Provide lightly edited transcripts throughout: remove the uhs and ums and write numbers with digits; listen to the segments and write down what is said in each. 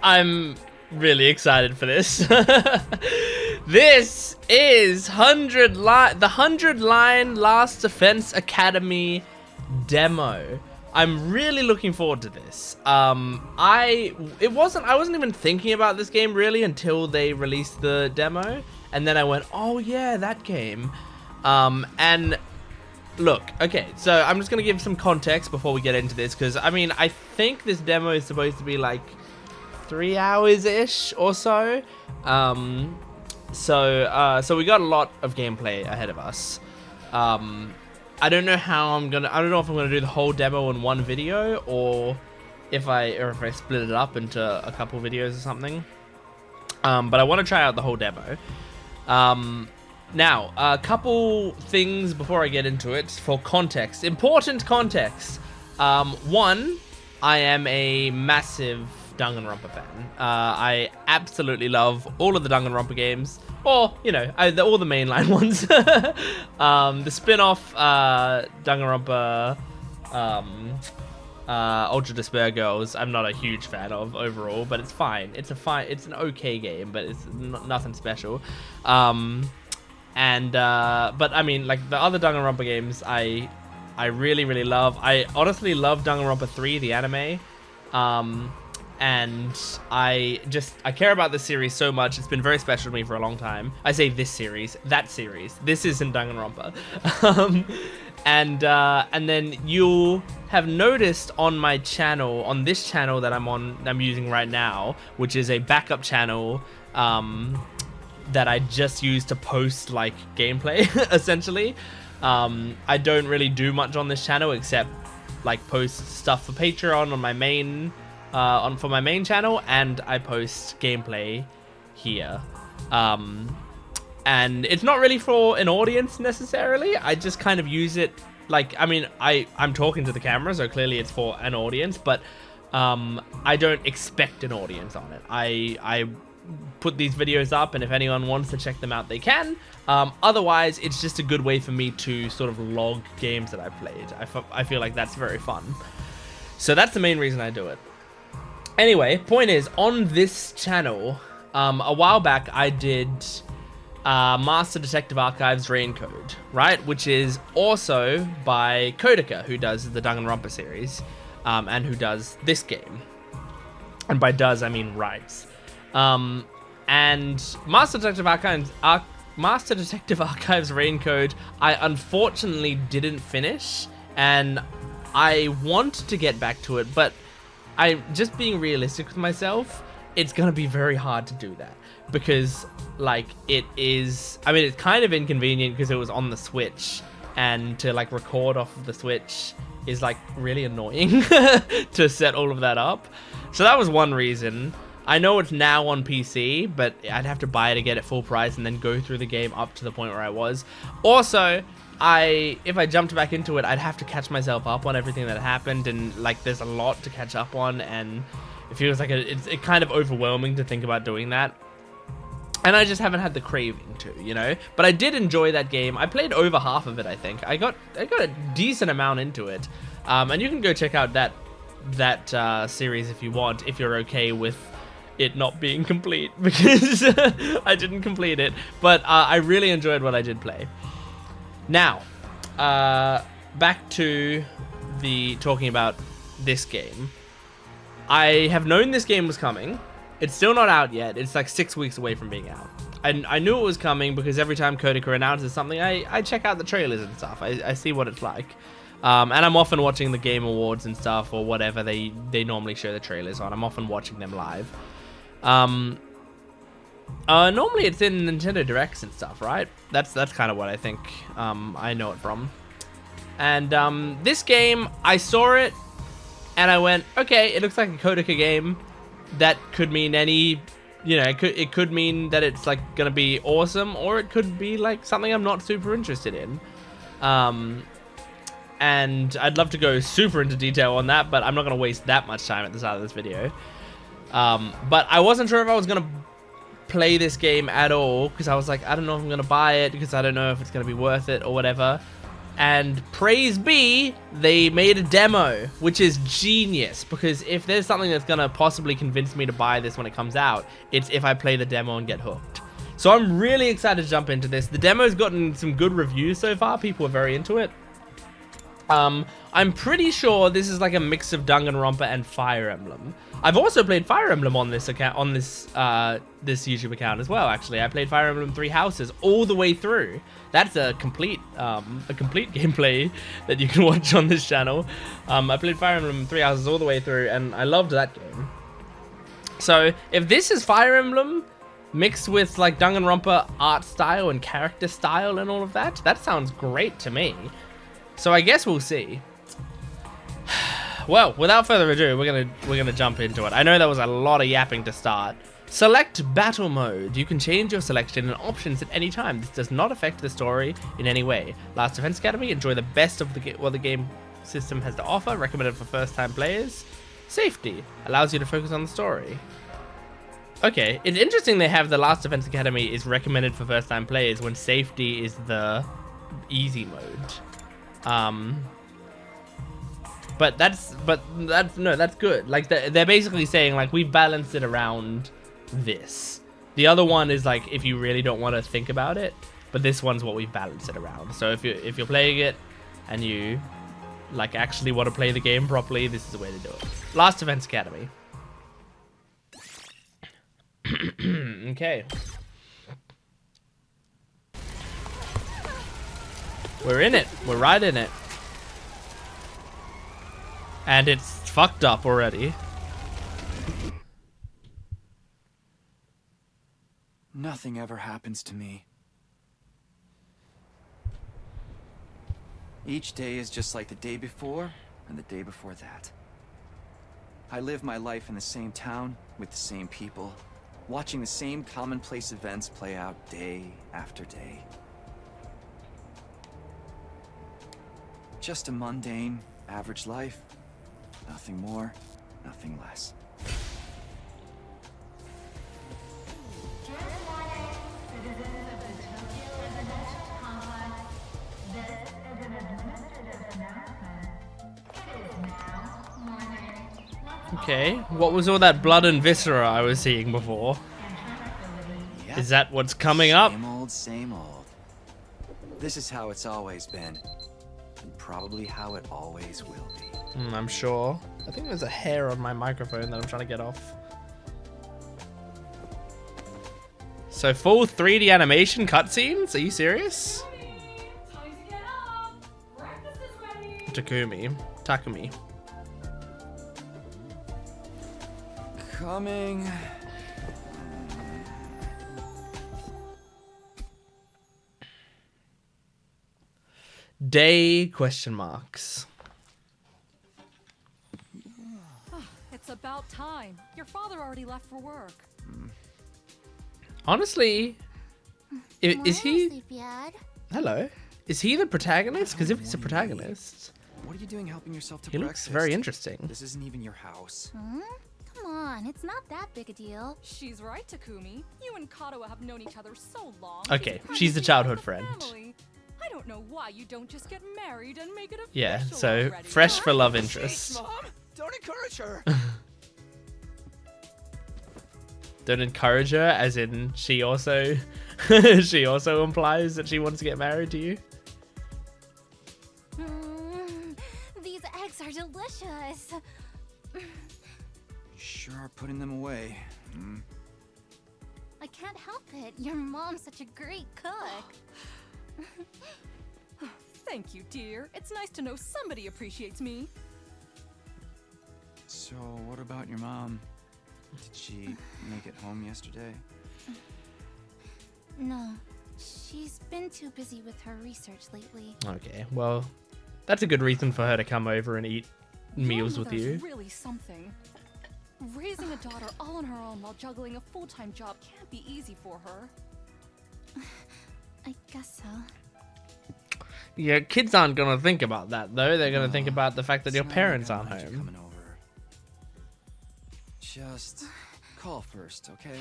I'm really excited for this. This is the 100-line Last Defense Academy demo. I'm really looking forward to this. I wasn't even thinking about this game really until they released the demo, and then I went, oh yeah, that game. And look, okay, so I'm just gonna give some context before we get into this, because I mean, I think this demo is supposed to be like 3 hours-ish or so. So we got a lot of gameplay ahead of us. I don't know if I'm gonna do the whole demo in one video, or if I split it up into a couple videos or something. But I want to try out the whole demo. Now, a couple things before I get into it for context. Important context. One, I am a massive Danganronpa fan. I absolutely love all of the Danganronpa games, or you know, all the mainline ones. The spin-off Danganronpa, Ultra Despair Girls, I'm not a huge fan of overall, but it's fine. It's an okay game, but it's nothing special. But I mean, like the other Danganronpa games, I really love. I honestly love Danganronpa 3, the anime. And I care about this series so much. It's been very special to me for a long time. I say this series, that series. This isn't Danganronpa. And then you'll have noticed on my channel, on this channel that I'm using right now, which is a backup channel that I just use to post like gameplay, essentially. I don't really do much on this channel except like post stuff for Patreon on my main for my main channel, and I post gameplay here. And it's not really for an audience necessarily. I just kind of use it like, I mean, I'm talking to the camera, so clearly it's for an audience, but I don't expect an audience on it. I put these videos up, and if anyone wants to check them out, they can. Otherwise, it's just a good way for me to sort of log games that I played. I feel like that's very fun. So that's the main reason I do it. Anyway, point is, on this channel, a while back, I did Master Detective Archives Raincode, right? Which is also by Kodaka, who does the Danganronpa series, and who does this game. And by does, I mean writes. And Master Detective Archives Raincode, I unfortunately didn't finish, and I want to get back to it, but I'm just being realistic with myself. It's gonna be very hard to do that because, like, it is. I mean, it's kind of inconvenient because it was on the Switch, and to like record off of the Switch is like really annoying to set all of that up. So that was one reason. I know it's now on PC, but I'd have to buy it again at full price and then go through the game up to the point where I was. Also, if I jumped back into it, I'd have to catch myself up on everything that happened, and like there's a lot to catch up on, and it feels like it's kind of overwhelming to think about doing that. And I just haven't had the craving to, you know. But I did enjoy that game. I played over half of it, I think. I got a decent amount into it, and you can go check out that series if you want, if you're okay with it not being complete, because I didn't complete it. But I really enjoyed what I did play. Now, back to talking about this game. I have known this game was coming. It's still not out yet. It's like 6 weeks away from being out. And I knew it was coming because every time Kodaka announces something, I check out the trailers and stuff. I see what it's like. And I'm often watching the Game Awards and stuff, or whatever they normally show the trailers on. I'm often watching them live. Normally it's in Nintendo Directs and stuff, right? That's kind of what I think I know it from. And this game, I saw it and I went, okay, it looks like a Kodaka game. That could mean any, you know, it could mean that it's like gonna be awesome, or it could be like something I'm not super interested in. And I'd love to go super into detail on that, but I'm not gonna waste that much time at the start of this video. But I wasn't sure if I was gonna play this game at all, because I was like, I don't know if I'm gonna buy it, because I don't know if it's gonna be worth it or whatever. And praise be, they made a demo, which is genius, because if there's something that's gonna possibly convince me to buy this when it comes out, it's if I play the demo and get hooked. So I'm really excited to jump into this. The demo's gotten some good reviews so far. People are very into it. I'm pretty sure this is like a mix of Danganronpa and Fire Emblem. I've also played Fire Emblem on this account, on this this YouTube account as well. Actually, I played Fire Emblem Three Houses all the way through. That's a complete gameplay that you can watch on this channel. I played Fire Emblem Three Houses all the way through, and I loved that game. So if this is Fire Emblem mixed with like Danganronpa art style and character style and all of that, that sounds great to me. So I guess we'll see. Well, without further ado, we're gonna jump into it. I know that was a lot of yapping to start. Select battle mode. You can change your selection and options at any time. This does not affect the story in any way. Last Defense Academy. Enjoy the best of what the game system has to offer. Recommended for first-time players. Safety allows you to focus on the story. Okay, it's interesting they have the Last Defense Academy is recommended for first-time players when safety is the easy mode. But that's good. Like they're basically saying like we've balanced it around this. The other one is like if you really don't want to think about it, but this one's what we've balanced it around. So if you're playing it and you like actually want to play the game properly, this is the way to do it. Last Defense Academy. Okay. We're in it. We're right in it. And it's fucked up already. Nothing ever happens to me. Each day is just like the day before and the day before that. I live my life in the same town with the same people, watching the same commonplace events play out day after day. Just a mundane, average life. Nothing more, nothing less. Okay, what was all that blood and viscera I was seeing before? Yep. Is that what's coming up? Same old, same old. This is how it's always been. And probably how it always will be. I'm sure. I think there's a hair on my microphone that I'm trying to get off. So full 3D animation cutscenes? Are you serious? Takumi. Coming. Day question marks. It's about time. Your father already left for work. Honestly, is he... Sleepyhead. Hello. Is he the protagonist? Because if he's a protagonist, What are you doing helping yourself to he breakfast? looks very interesting. This isn't even your house. Come on, it's not that big a deal. She's right, Takumi. You and Kato have known each other so long. Okay, It's she's a practically childhood like a friend. family. I don't know why you don't just get married and make it official. Yeah, so already. fresh for love interest. Mom, don't encourage her. Don't encourage her, as in she also she also implies that she wants to get married to you. These eggs are delicious. Sure are putting them away. I can't help it. Your mom's such a great cook. Thank you, dear. It's nice to know somebody appreciates me. So, what about your mom? Did she make it home yesterday? No, she's been too busy with her research lately. Okay, well, that's a good reason for her to come over and eat meals Your with mother's you. really something. Raising a daughter all on her own while juggling a full-time job can't be easy for her. I guess so. Yeah, kids aren't gonna think about that though. They're gonna think about the fact that It's your not parents like I aren't mind you home. coming over. Just call first, okay?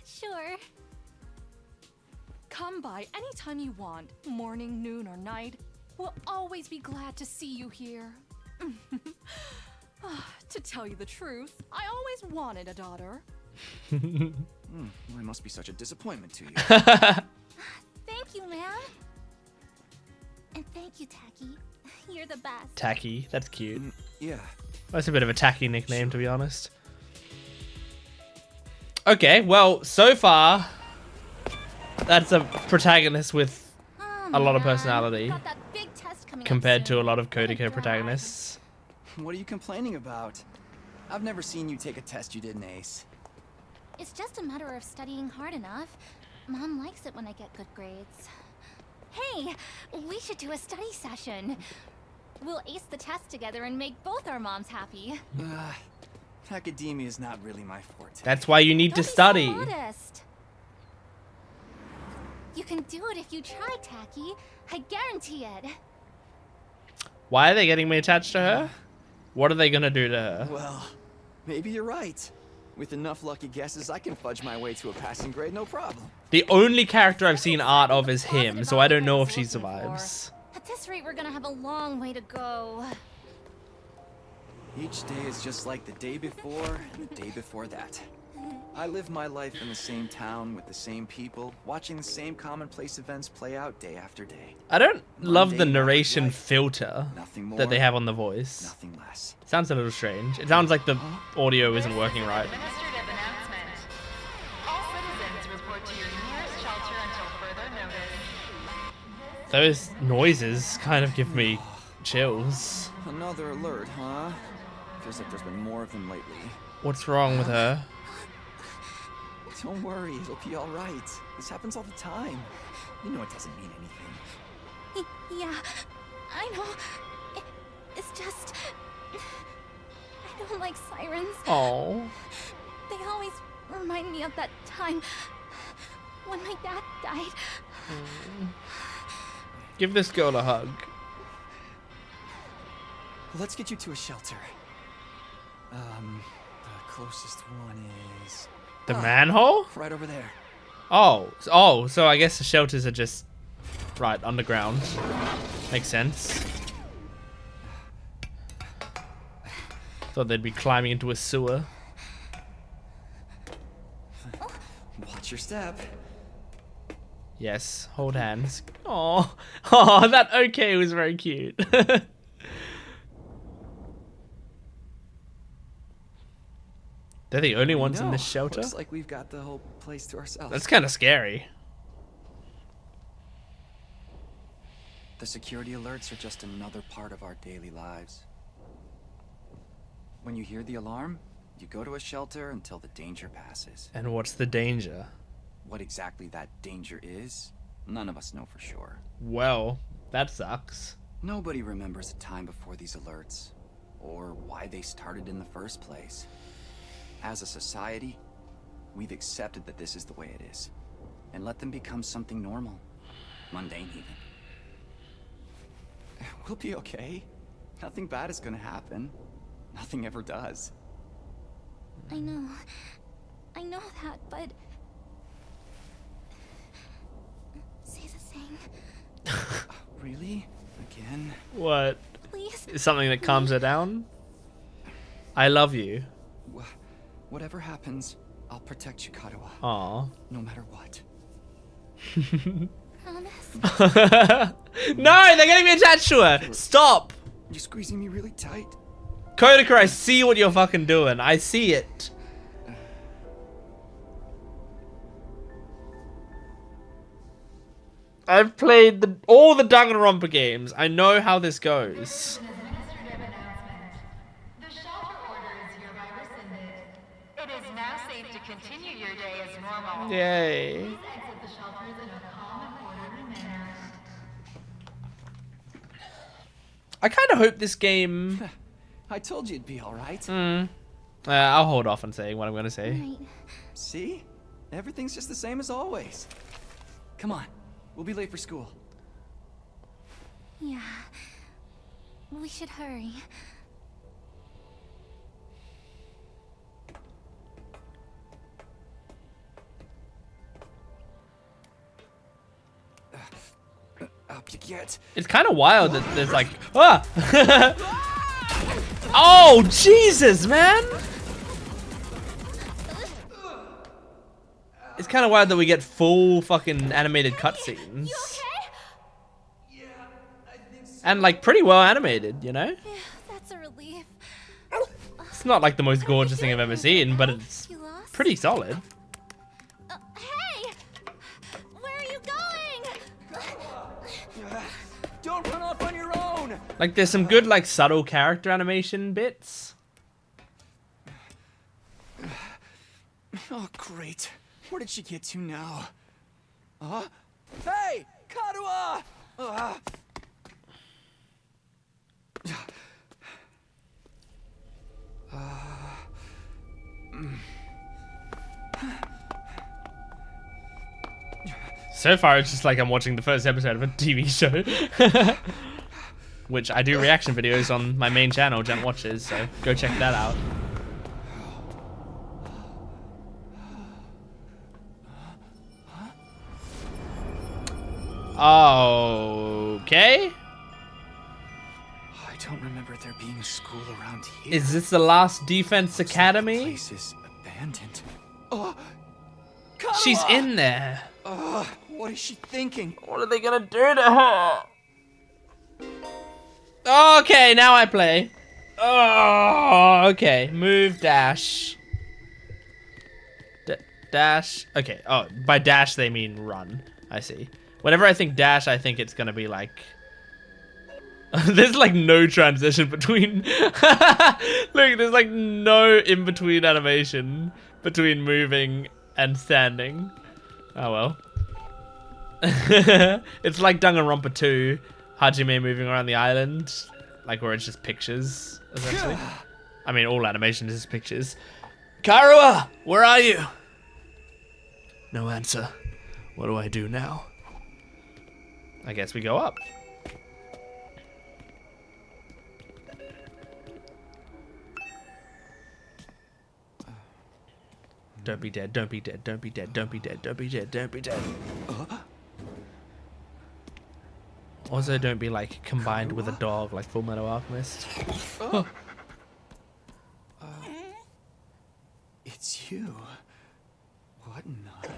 Sure. Come by anytime you want, morning, noon, or night. We'll always be glad to see you here. To tell you the truth, I always wanted a daughter. Well, I must be such a disappointment to you. Thank you, ma'am. And thank you, Tacky. You're the best. Tacky. That's cute. Yeah. That's a bit of a tacky nickname, to be honest. Okay, well, so far, that's a protagonist with a lot of personality Got that big test coming up compared to a soon. lot of What a Codico drag. protagonists. What are you complaining about? I've never seen you take a test you didn't ace. It's just a matter of studying hard enough. Mom likes it when I get good grades. Hey, we should do a study session. We'll ace the test together and make both our moms happy. Academia is not really my forte. That's why you need Don't to be so study. modest. You can do it if you try, Tacky. I guarantee it. Why are they getting me attached to her? What are they gonna do to her? Well, maybe you're right. With enough lucky guesses, I can fudge my way to a passing grade, no problem. The only character I've seen art of is him, so I don't know if she survives. At this rate, we're gonna have a long way to go. Each day is just like the day before and the day before that. I live my life in the same town with the same people, watching the same commonplace events play out day after day. I don't love the Mundane narration life. filter Nothing more, that they have on the voice. nothing less. Sounds a little strange. It sounds like the audio isn't working right. Administrative announcement. All citizens report to your nearest shelter until further notice. Those noises kind of give me chills. Another alert, huh? Feels like there's been more of them lately. What's wrong with her? Don't worry, it'll be all right. This happens all the time. You know it doesn't mean anything. Yeah, I know. It's just... I don't like sirens. Oh. They always remind me of that time when my dad died. Give this girl a hug. Let's get you to a shelter. The closest one is... The manhole? right over there. Oh, so I guess the shelters are just right underground. Makes sense. Thought they'd be climbing into a sewer. Watch your step. Yes, hold hands. Oh, that okay was very cute. They're the only ones in No, this shelter? Looks like we've got the whole place to ourselves. That's kind of scary. The security alerts are just another part of our daily lives. When you hear the alarm, you go to a shelter until the danger passes. And what's the danger? What exactly that danger is, none of us know for sure. Well, that sucks. Nobody remembers a time before these alerts, or why they started in the first place. As a society, we've accepted that this is the way it is, and let them become something normal, mundane even. We'll be okay. Nothing bad is gonna happen. Nothing ever does. I know that, but... Say the thing. Really? Again? What? Please? Is something that calms her down? I love you. Whatever happens, I'll protect you, Kadoa. Aw. No matter what. Promise? No, they're getting me attached to her. Stop. You're squeezing me really tight. Kodaka, I see what you're fucking doing. I see it. I've played all the Danganronpa games. I know how this goes. Administrative announcement. The shelter order is hereby rescinded. It is now safe to continue your day as normal. Yay. Please exit the shelters in a calm and orderly manner. I kind of hope this game... I told you it'd be alright. I'll hold off on saying what I'm going to say. Right. See? Everything's just the same as always. Come on. We'll be late for school. Yeah. We should hurry. to get. It's kind of wild that there's like, ah! Oh, Jesus, man! It's kind of wild that we get full fucking animated cutscenes. You okay? Yeah, I think so. And like pretty well animated, you know? Yeah, that's a relief. It's not like the most gorgeous thing I've ever seen, but it's You lost? pretty solid. Hey! Where are you going? Don't run off on your own. Like there's some good like subtle character animation bits. Oh, great. Where did she get to now? Hey, Karua! So far, it's just like I'm watching the first episode of a TV show. Which I do reaction videos on my main channel, Gent Watches, so go check that out. Okay. I don't remember there being a school around here. Is this the last Defense Academy? The place is abandoned. She's Karua! in there. What is she thinking? What are they gonna do to her? Okay, now I play. Oh, okay. Move, dash. Dash. Okay. Oh, by dash they mean run. I see. Whenever I think dash, I think it's gonna be like. There's like no transition between. Look, there's like no in between animation between moving and standing. Oh well. It's like Danganronpa 2, Hajime moving around the island, like where it's just pictures, essentially. I mean, all animation is pictures. Karua, where are you? No answer. What do I do now? I guess we go up. Don't be dead, don't be dead, don't be dead, don't be dead, don't be dead, don't be dead. Also, don't be like combined with a dog like Full Metal Alchemist. It's you. What not?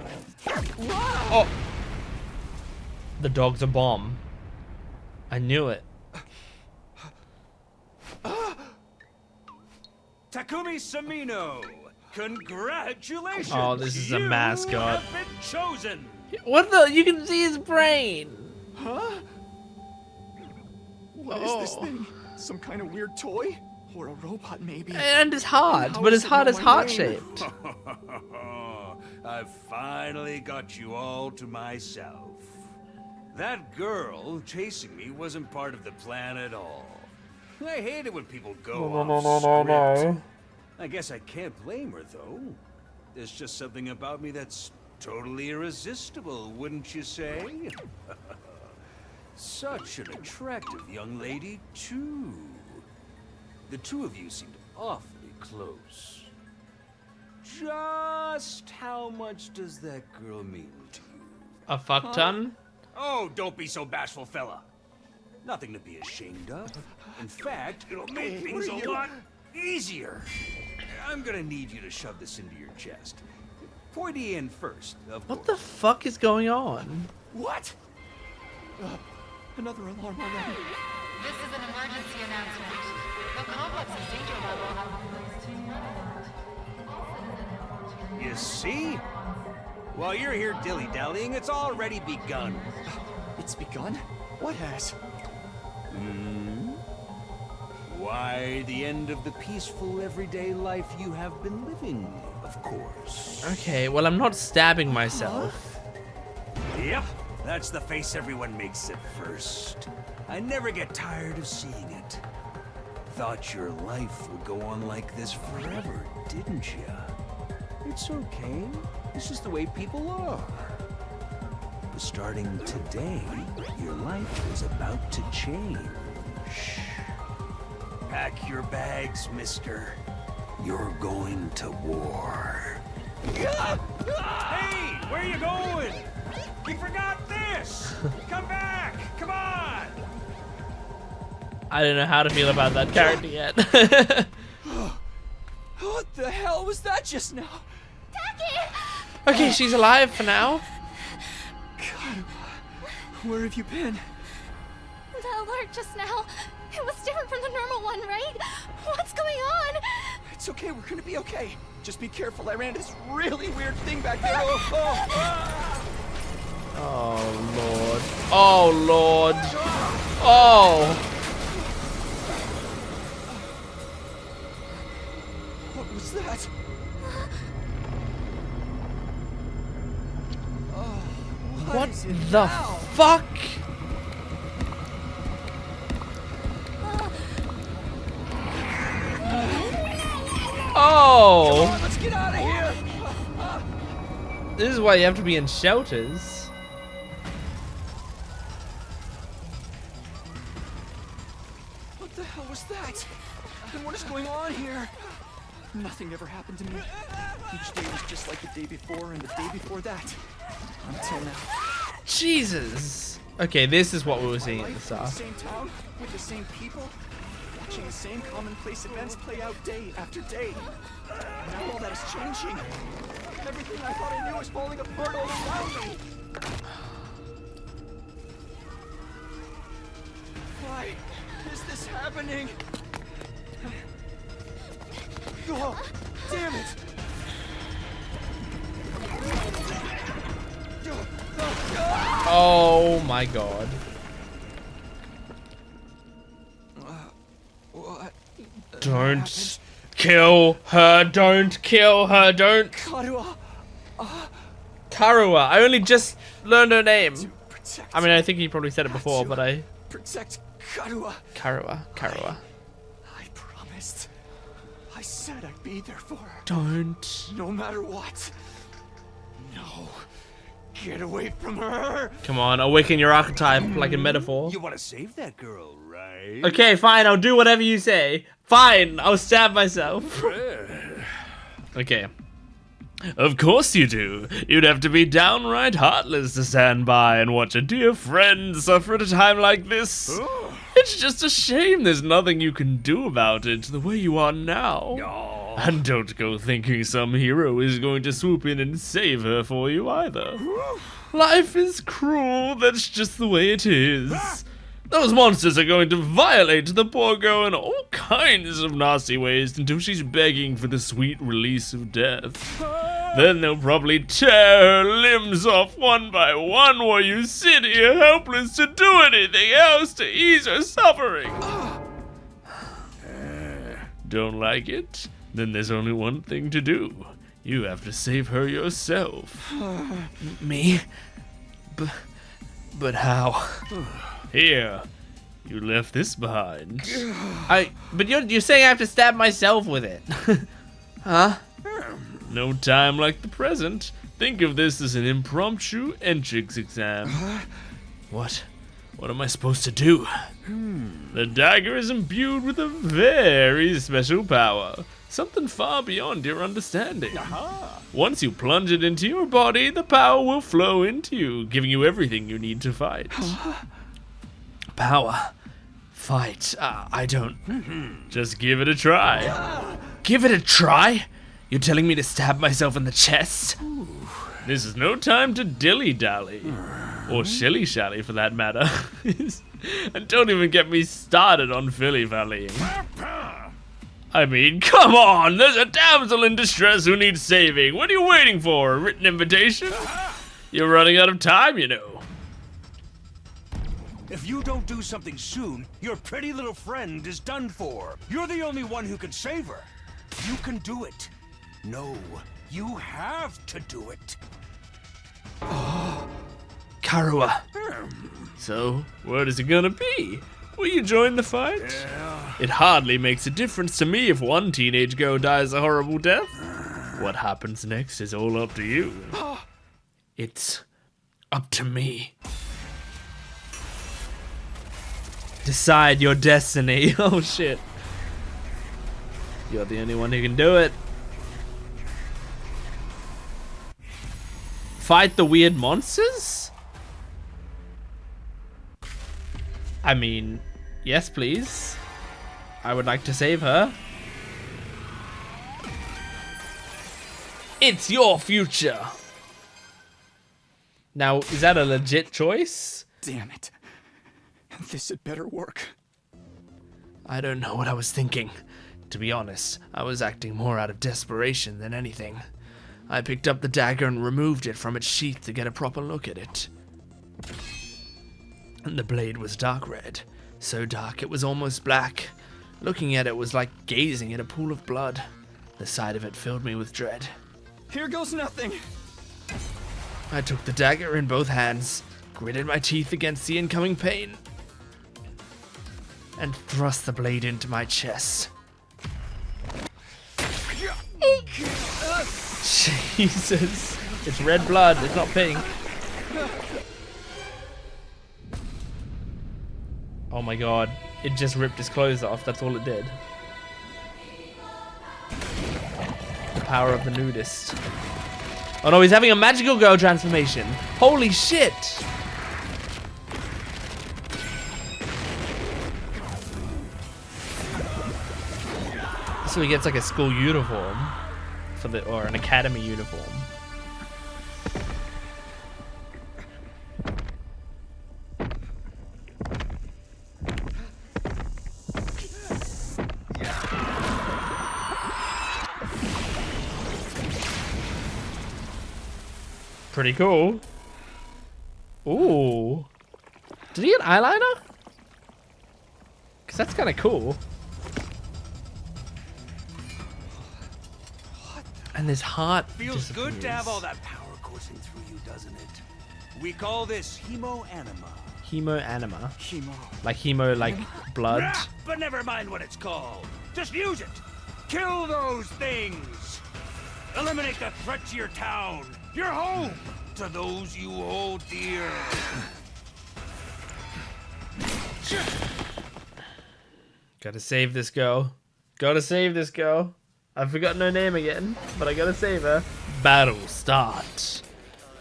Oh! The dog's a bomb. I knew it. Takumi Samino, congratulations! Oh, this is a mascot. You have been chosen. What the? You can see his brain. Huh? What is this thing? Some kind of weird toy? Or a robot, maybe? And his heart, How but does his it heart know is my heart name? shaped. I've finally got you all to myself. That girl chasing me wasn't part of the plan at all. I hate it when people go off script. I guess I can't blame her, though. There's just something about me that's totally irresistible, wouldn't you say? Such an attractive young lady, too. The two of you seemed awfully close. Just how much does that girl mean to you? A fuck ton? Oh, don't be so bashful, fella. Nothing to be ashamed of. In fact, it'll make things a lot easier. I'm gonna need you to shove this into your chest. Pointy in first, of What course. the fuck is going on? What? Another alarm already. This is an emergency announcement. The complex's danger level has been raised to red alert. You see? While you're here dilly-dallying, it's already begun. It's begun? What has? Why, the end of the peaceful, everyday life you have been living, of course. Okay, well I'm not stabbing myself. Yep, that's the face everyone makes at first. I never get tired of seeing it. Thought your life would go on like this forever, didn't you? It's okay. This is the way people are. But starting today, your life is about to change. Pack your bags, mister. You're going to war. Hey, where you going? You forgot this! this? Come back! Come on! I don't know how to feel about that character yet. What the hell was that just now? Okay, she's alive for now. God, where have you been? The alert just now. It was different from the normal one, right? What's going on? It's okay, we're gonna be okay. Just be careful, I ran into this really weird thing back there. Oh, Oh lord. Oh lord. Oh. What was that? Oh, What is it the now? fuck? Oh. Come on, let's get out of here. This is why you have to be in shelters. What the hell was that? And what is going on here? Nothing ever happened to me. Each day was just like the day before and the day before that. Until now. Jesus. Okay, this is what we were seeing at the Life in start. the same town, with the same people, watching the same commonplace events play out day after day. Now all that is changing. Everything I thought I knew is falling apart all around me. Why is this happening? Oh, damn it! Oh my god. What? Don't kill her. Don't kill her. Don't. Karua, Karua. I only just learned her name. protect. I mean, I think he probably said it before, but I. Protect Karua. Karua. Karua. I promised. I said I'd be there for her. Don't. No matter what. No. Get away from her. Come on, awaken your archetype like a metaphor. You want to save that girl, right? Okay, fine, I'll do whatever you say. Fine, I'll stab myself. Okay. Of course you do. You'd have to be downright heartless to stand by and watch a dear friend suffer at a time like this. It's just a shame there's nothing you can do about it the way you are now. And don't go thinking some hero is going to swoop in and save her for you either. Life is cruel, that's just the way it is. Those monsters are going to violate the poor girl in all kinds of nasty ways until she's begging for the sweet release of death. Then they'll probably tear her limbs off one by one while you sit here helpless to do anything else to ease her suffering. Don't like it? Then there's only one thing to do. You have to save her yourself. Me? But how? Here, you left this behind. But you're saying I have to stab myself with it? Huh? No time like the present. Think of this as an impromptu entrance exam. What am I supposed to do? The dagger is imbued with a very special power. Something far beyond your understanding. Once you plunge it into your body, the power will flow into you, giving you everything you need to fight. Power. Fight. I don't. Just give it a try. Give it a try? You're telling me to stab myself in the chest? This is no time to dilly-dally. Or shilly-shally, for that matter. And don't even get me started on filly-vallying. I mean, come on! There's a damsel in distress who needs saving. What are you waiting for? A written invitation? You're running out of time, you know. If you don't do something soon, your pretty little friend is done for. You're the only one who can save her. You can do it. No, you have to do it. Karua. So, what is it gonna be? Will you join the fight? It hardly makes a difference to me if one teenage girl dies a horrible death. What happens next is all up to you. It's up to me. Decide your destiny. Oh shit. You're the only one who can do it. Fight the weird monsters? I mean, yes, please. I would like to save her. It's your future. Now, is that a legit choice? Damn it. This had better work. I don't know what I was thinking. To be honest, I was acting more out of desperation than anything. I picked up the dagger and removed it from its sheath to get a proper look at it. And the blade was dark red. So dark it was almost black. Looking at it was like gazing at a pool of blood. The sight of it filled me with dread. Here goes nothing. I took the dagger in both hands, gritted my teeth against the incoming pain, and thrust the blade into my chest. Jesus. It's red blood, it's not pink. Oh my god. It just ripped his clothes off, that's all it did. The power of the nudist. Oh no, he's having a magical girl transformation. Holy shit! So he gets like a school uniform for the, or an academy uniform. Pretty cool. Ooh. Did he get eyeliner? Because that's kind of cool. And his heart Feels good to have all disappears. that power coursing through you, doesn't it? We call this hemo-anima. Hemo-anima. Chemo. Like hemo, like blood. Ah, but never mind what it's called. Just use it. Kill those things. Eliminate the threat to your town, your home, to those you hold dear. Gotta save this girl. Gotta save this girl. I've forgotten her name again, but I gotta save her. Battle start.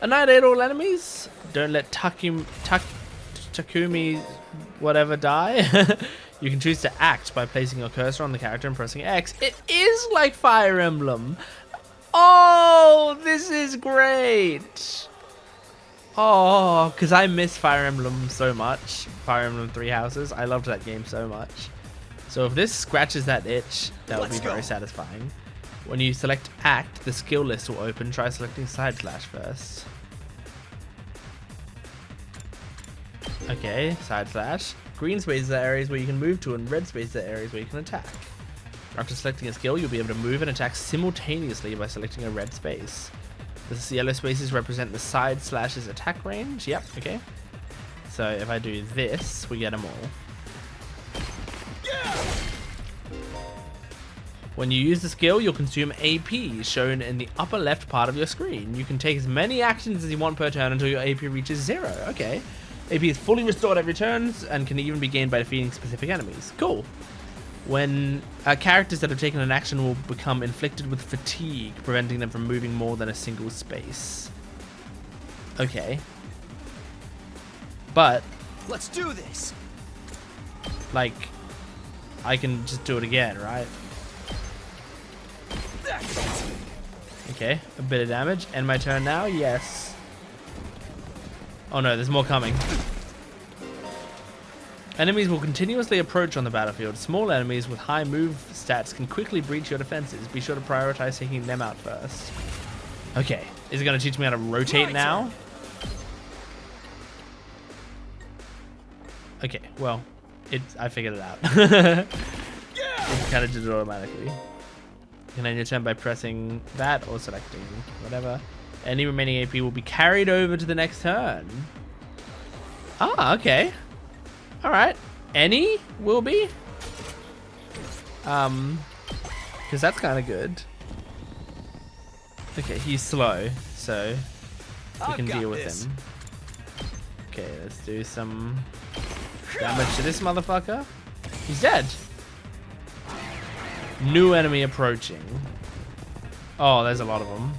Annihilate all enemies. Don't let Takumi whatever die. You can choose to act by placing your cursor on the character and pressing X. It is like Fire Emblem. Oh, this is great. Oh, because I miss Fire Emblem so much. Fire Emblem Three Houses. I loved that game so much. So if this scratches that itch, that would be very satisfying. When you select Act, the skill list will open. Try selecting Side Slash first. Okay, Side Slash. Green spaces are areas where you can move to, and red spaces are areas where you can attack. After selecting a skill, you'll be able to move and attack simultaneously by selecting a red space. The yellow spaces represent the Side Slash's attack range. Yep, okay. So if I do this, we get them all. When you use the skill, you'll consume AP, shown in the upper left part of your screen. You can take as many actions as you want per turn until your AP reaches 0. Okay. AP is fully restored every turn and can even be gained by defeating specific enemies. Cool. When characters that have taken an action will become inflicted with fatigue, preventing them from moving more than a single space. Okay. But, Let's do this. like, I can just do it again, right? That's it. Okay, a bit of damage. End my turn now? Yes. Oh no, there's more coming. Enemies will continuously approach on the battlefield. Small enemies with high move stats can quickly breach your defenses. Be sure to prioritize taking them out first. Okay, is it going to teach me how to rotate now? Okay, well, I figured it out. It kind of did it automatically. You can end your turn by pressing that or selecting whatever. Any remaining AP will be carried over to the next turn. Ah, okay. Alright. Any will be? Because that's kind of good. Okay, he's slow, so we can deal with him. Okay, let's do some damage to this motherfucker. He's dead. New enemy approaching. Oh, there's a lot of them.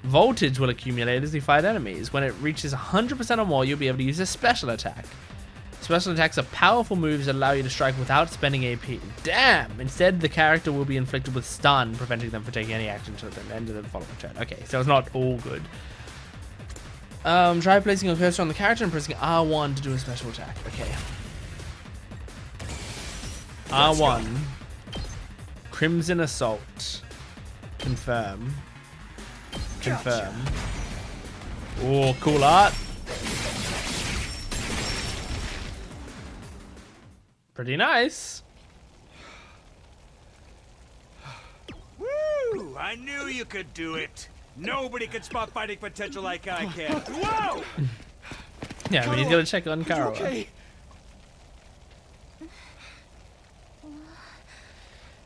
Voltage will accumulate as you fight enemies. When it reaches 100% or more, you'll be able to use a special attack. Special attacks are powerful moves that allow you to strike without spending AP. Damn! Instead, the character will be inflicted with stun, preventing them from taking any action until the end of the following turn. Okay, so it's not all good. Try placing a cursor on the character and pressing R1 to do a special attack. Okay. R1. Crimson Assault. Confirm. Confirm. Oh, cool art. Pretty nice. Woo! I knew you could do it. Nobody can spot fighting potential like I can. Whoa! Yeah, I mean, he's gonna check on Kara. Okay.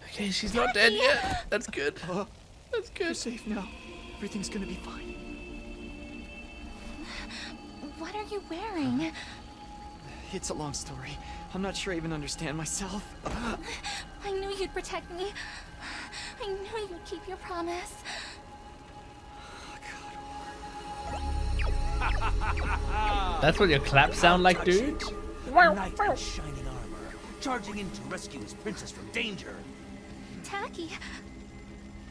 Okay, she's not dead yet. That's good. That's You're good. safe now. Everything's gonna be fine. What are you wearing? It's a long story. I'm not sure I even understand myself. I knew you'd protect me. I knew you'd keep your promise. That's what your claps sound like, dude? Knight in shining armor, charging in to rescue his princess from danger. Tacky.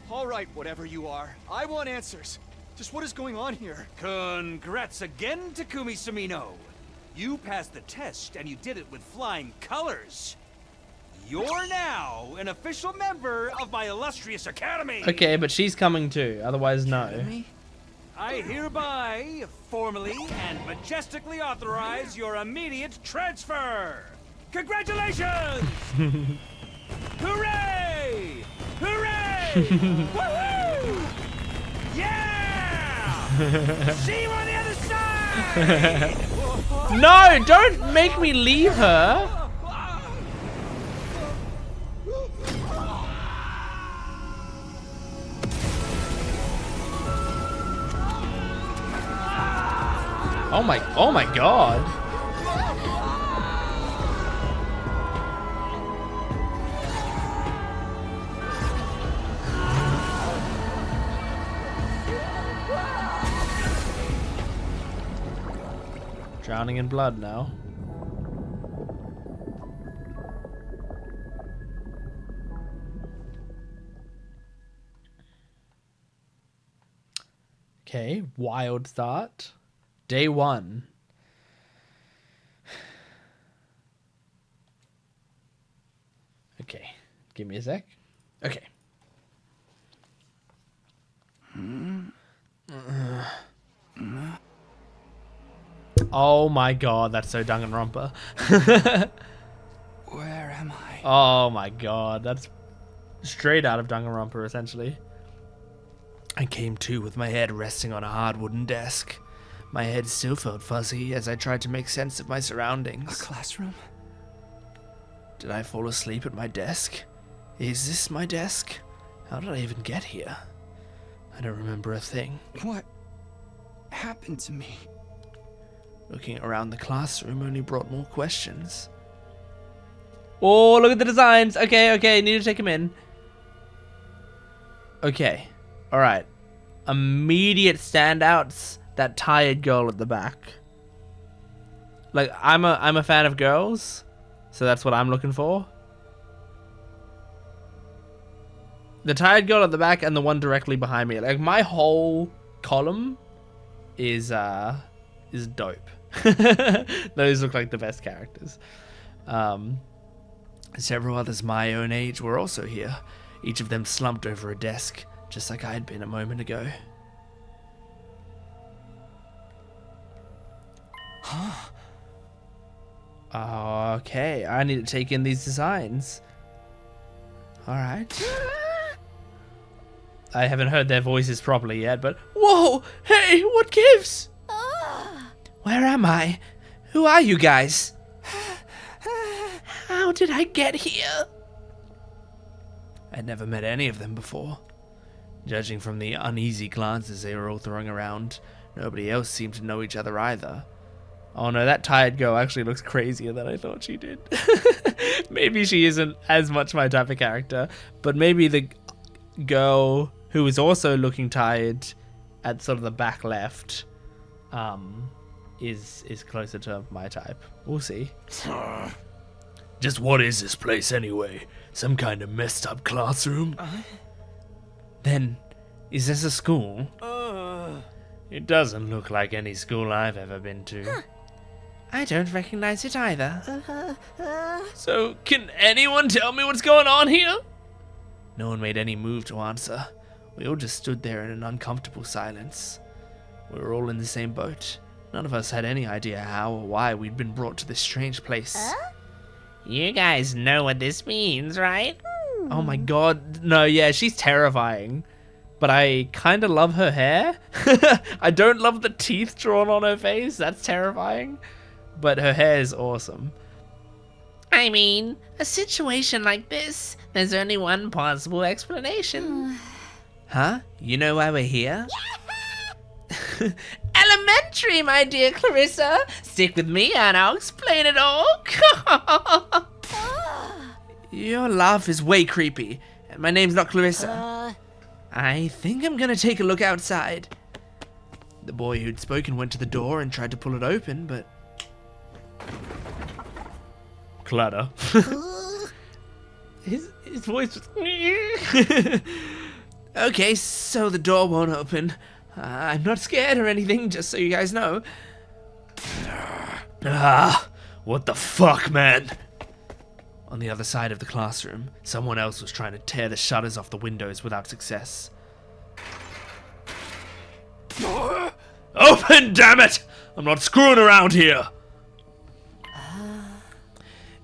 All right, whatever you are. I want answers. Just what is going on here? Congrats again, Takumi Sumino. You passed the test, and you did it with flying colors. You're now an official member of my illustrious academy. Okay, but she's coming too. Otherwise, no. Me? I hereby, formally and majestically authorize your immediate transfer. Congratulations! Hooray! Hooray! Woohoo! Yeah! See you on the other side! No, don't make me leave her. Oh my god. Drowning in blood now. Okay, wild start. Day 1. Okay, give me a sec. Okay. Oh my god, that's so Danganronpa. Where am I? Oh my god, that's straight out of Danganronpa, essentially. I came to with my head resting on a hard wooden desk. My head still felt fuzzy as I tried to make sense of my A surroundings. classroom? Did I fall asleep at my desk? Is this my desk? How did I even get here? I don't remember a thing. What happened to me? Looking around the classroom only brought more questions. Oh, look at the designs. Okay, okay, need to take him in. Okay, all right. Immediate standouts. That tired girl at the back. Like, I'm a fan of girls, so that's what I'm looking for. The tired girl at the back and the one directly behind me. Like, my whole column is dope. Those look like the best characters. Several others my own age were also here, each of them slumped over a desk, just like I had been a moment ago. Okay, I need to take in these designs. Alright. I haven't heard their voices properly yet, but... Whoa! Hey, what gives? Where am I? Who are you guys? How did I get here? I'd never met any of them before. Judging from the uneasy glances they were all throwing around, nobody else seemed to know each other either. Oh no, that tired girl actually looks crazier than I thought she did. Maybe she isn't as much my type of character, but maybe the girl who is also looking tired at sort of the back left is closer to my type. We'll see. Just what is this place anyway? Some kind of messed up classroom? Then, is this a school? It doesn't look like any school I've ever been to. I don't recognize it either. So, can anyone tell me what's going on here? No one made any move to answer. We all just stood there in an uncomfortable silence. We were all in the same boat. None of us had any idea how or why we'd been brought to this strange place. You guys know what this means, right? Oh my god. No, yeah, she's terrifying. But I kind of love her hair. I don't love the teeth drawn on her face. That's terrifying. But her hair is awesome. I mean, a situation like this, there's only one possible explanation. Huh? You know why we're here? Elementary, my dear Clarissa. Stick with me and I'll explain it all. Your laugh is way creepy. And my name's not Clarissa. I think I'm gonna take a look outside. The boy who'd spoken went to the door and tried to pull it open, but... Clatter. His voice was... Okay, so the door won't open. I'm not scared or anything, just so you guys know. What the fuck, man? On the other side of the classroom, someone else was trying to tear the shutters off the windows without success. Open, damn it! I'm not screwing around here!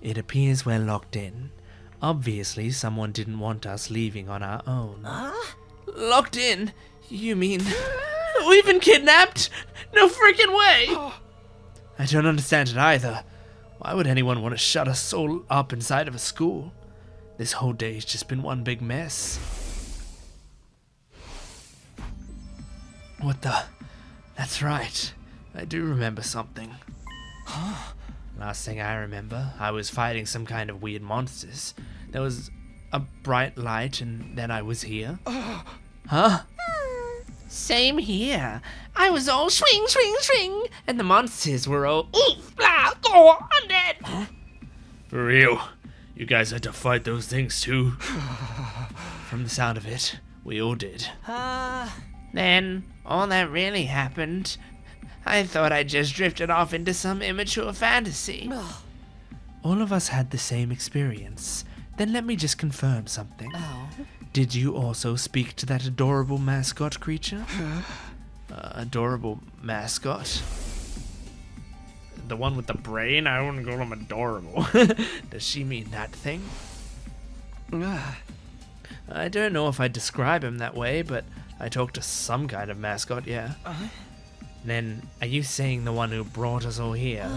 It appears we're locked in. Obviously, someone didn't want us leaving on our own. Locked in? You mean... We've been kidnapped? No freaking way! I don't understand it either. Why would anyone want to shut us all up inside of a school? This whole day's just been one big mess. What the... That's right. I do remember something. Last thing I remember, I was fighting some kind of weird monsters. There was a bright light and then I was here. Huh? Same here. I was all swing, swing, swing, and the monsters were all oof, blah, go, I'm dead. For real? You guys had to fight those things too? From the sound of it, we all did. Then, all that really happened, I thought I just drifted off into some immature fantasy. All of us had the same experience. Then let me just confirm something. Did you also speak to that adorable mascot creature? Adorable mascot? The one with the brain? I wouldn't call him adorable. Does she mean that thing? I don't know if I'd describe him that way, but I talked to some kind of mascot, yeah. Then, are you saying the one who brought us all here?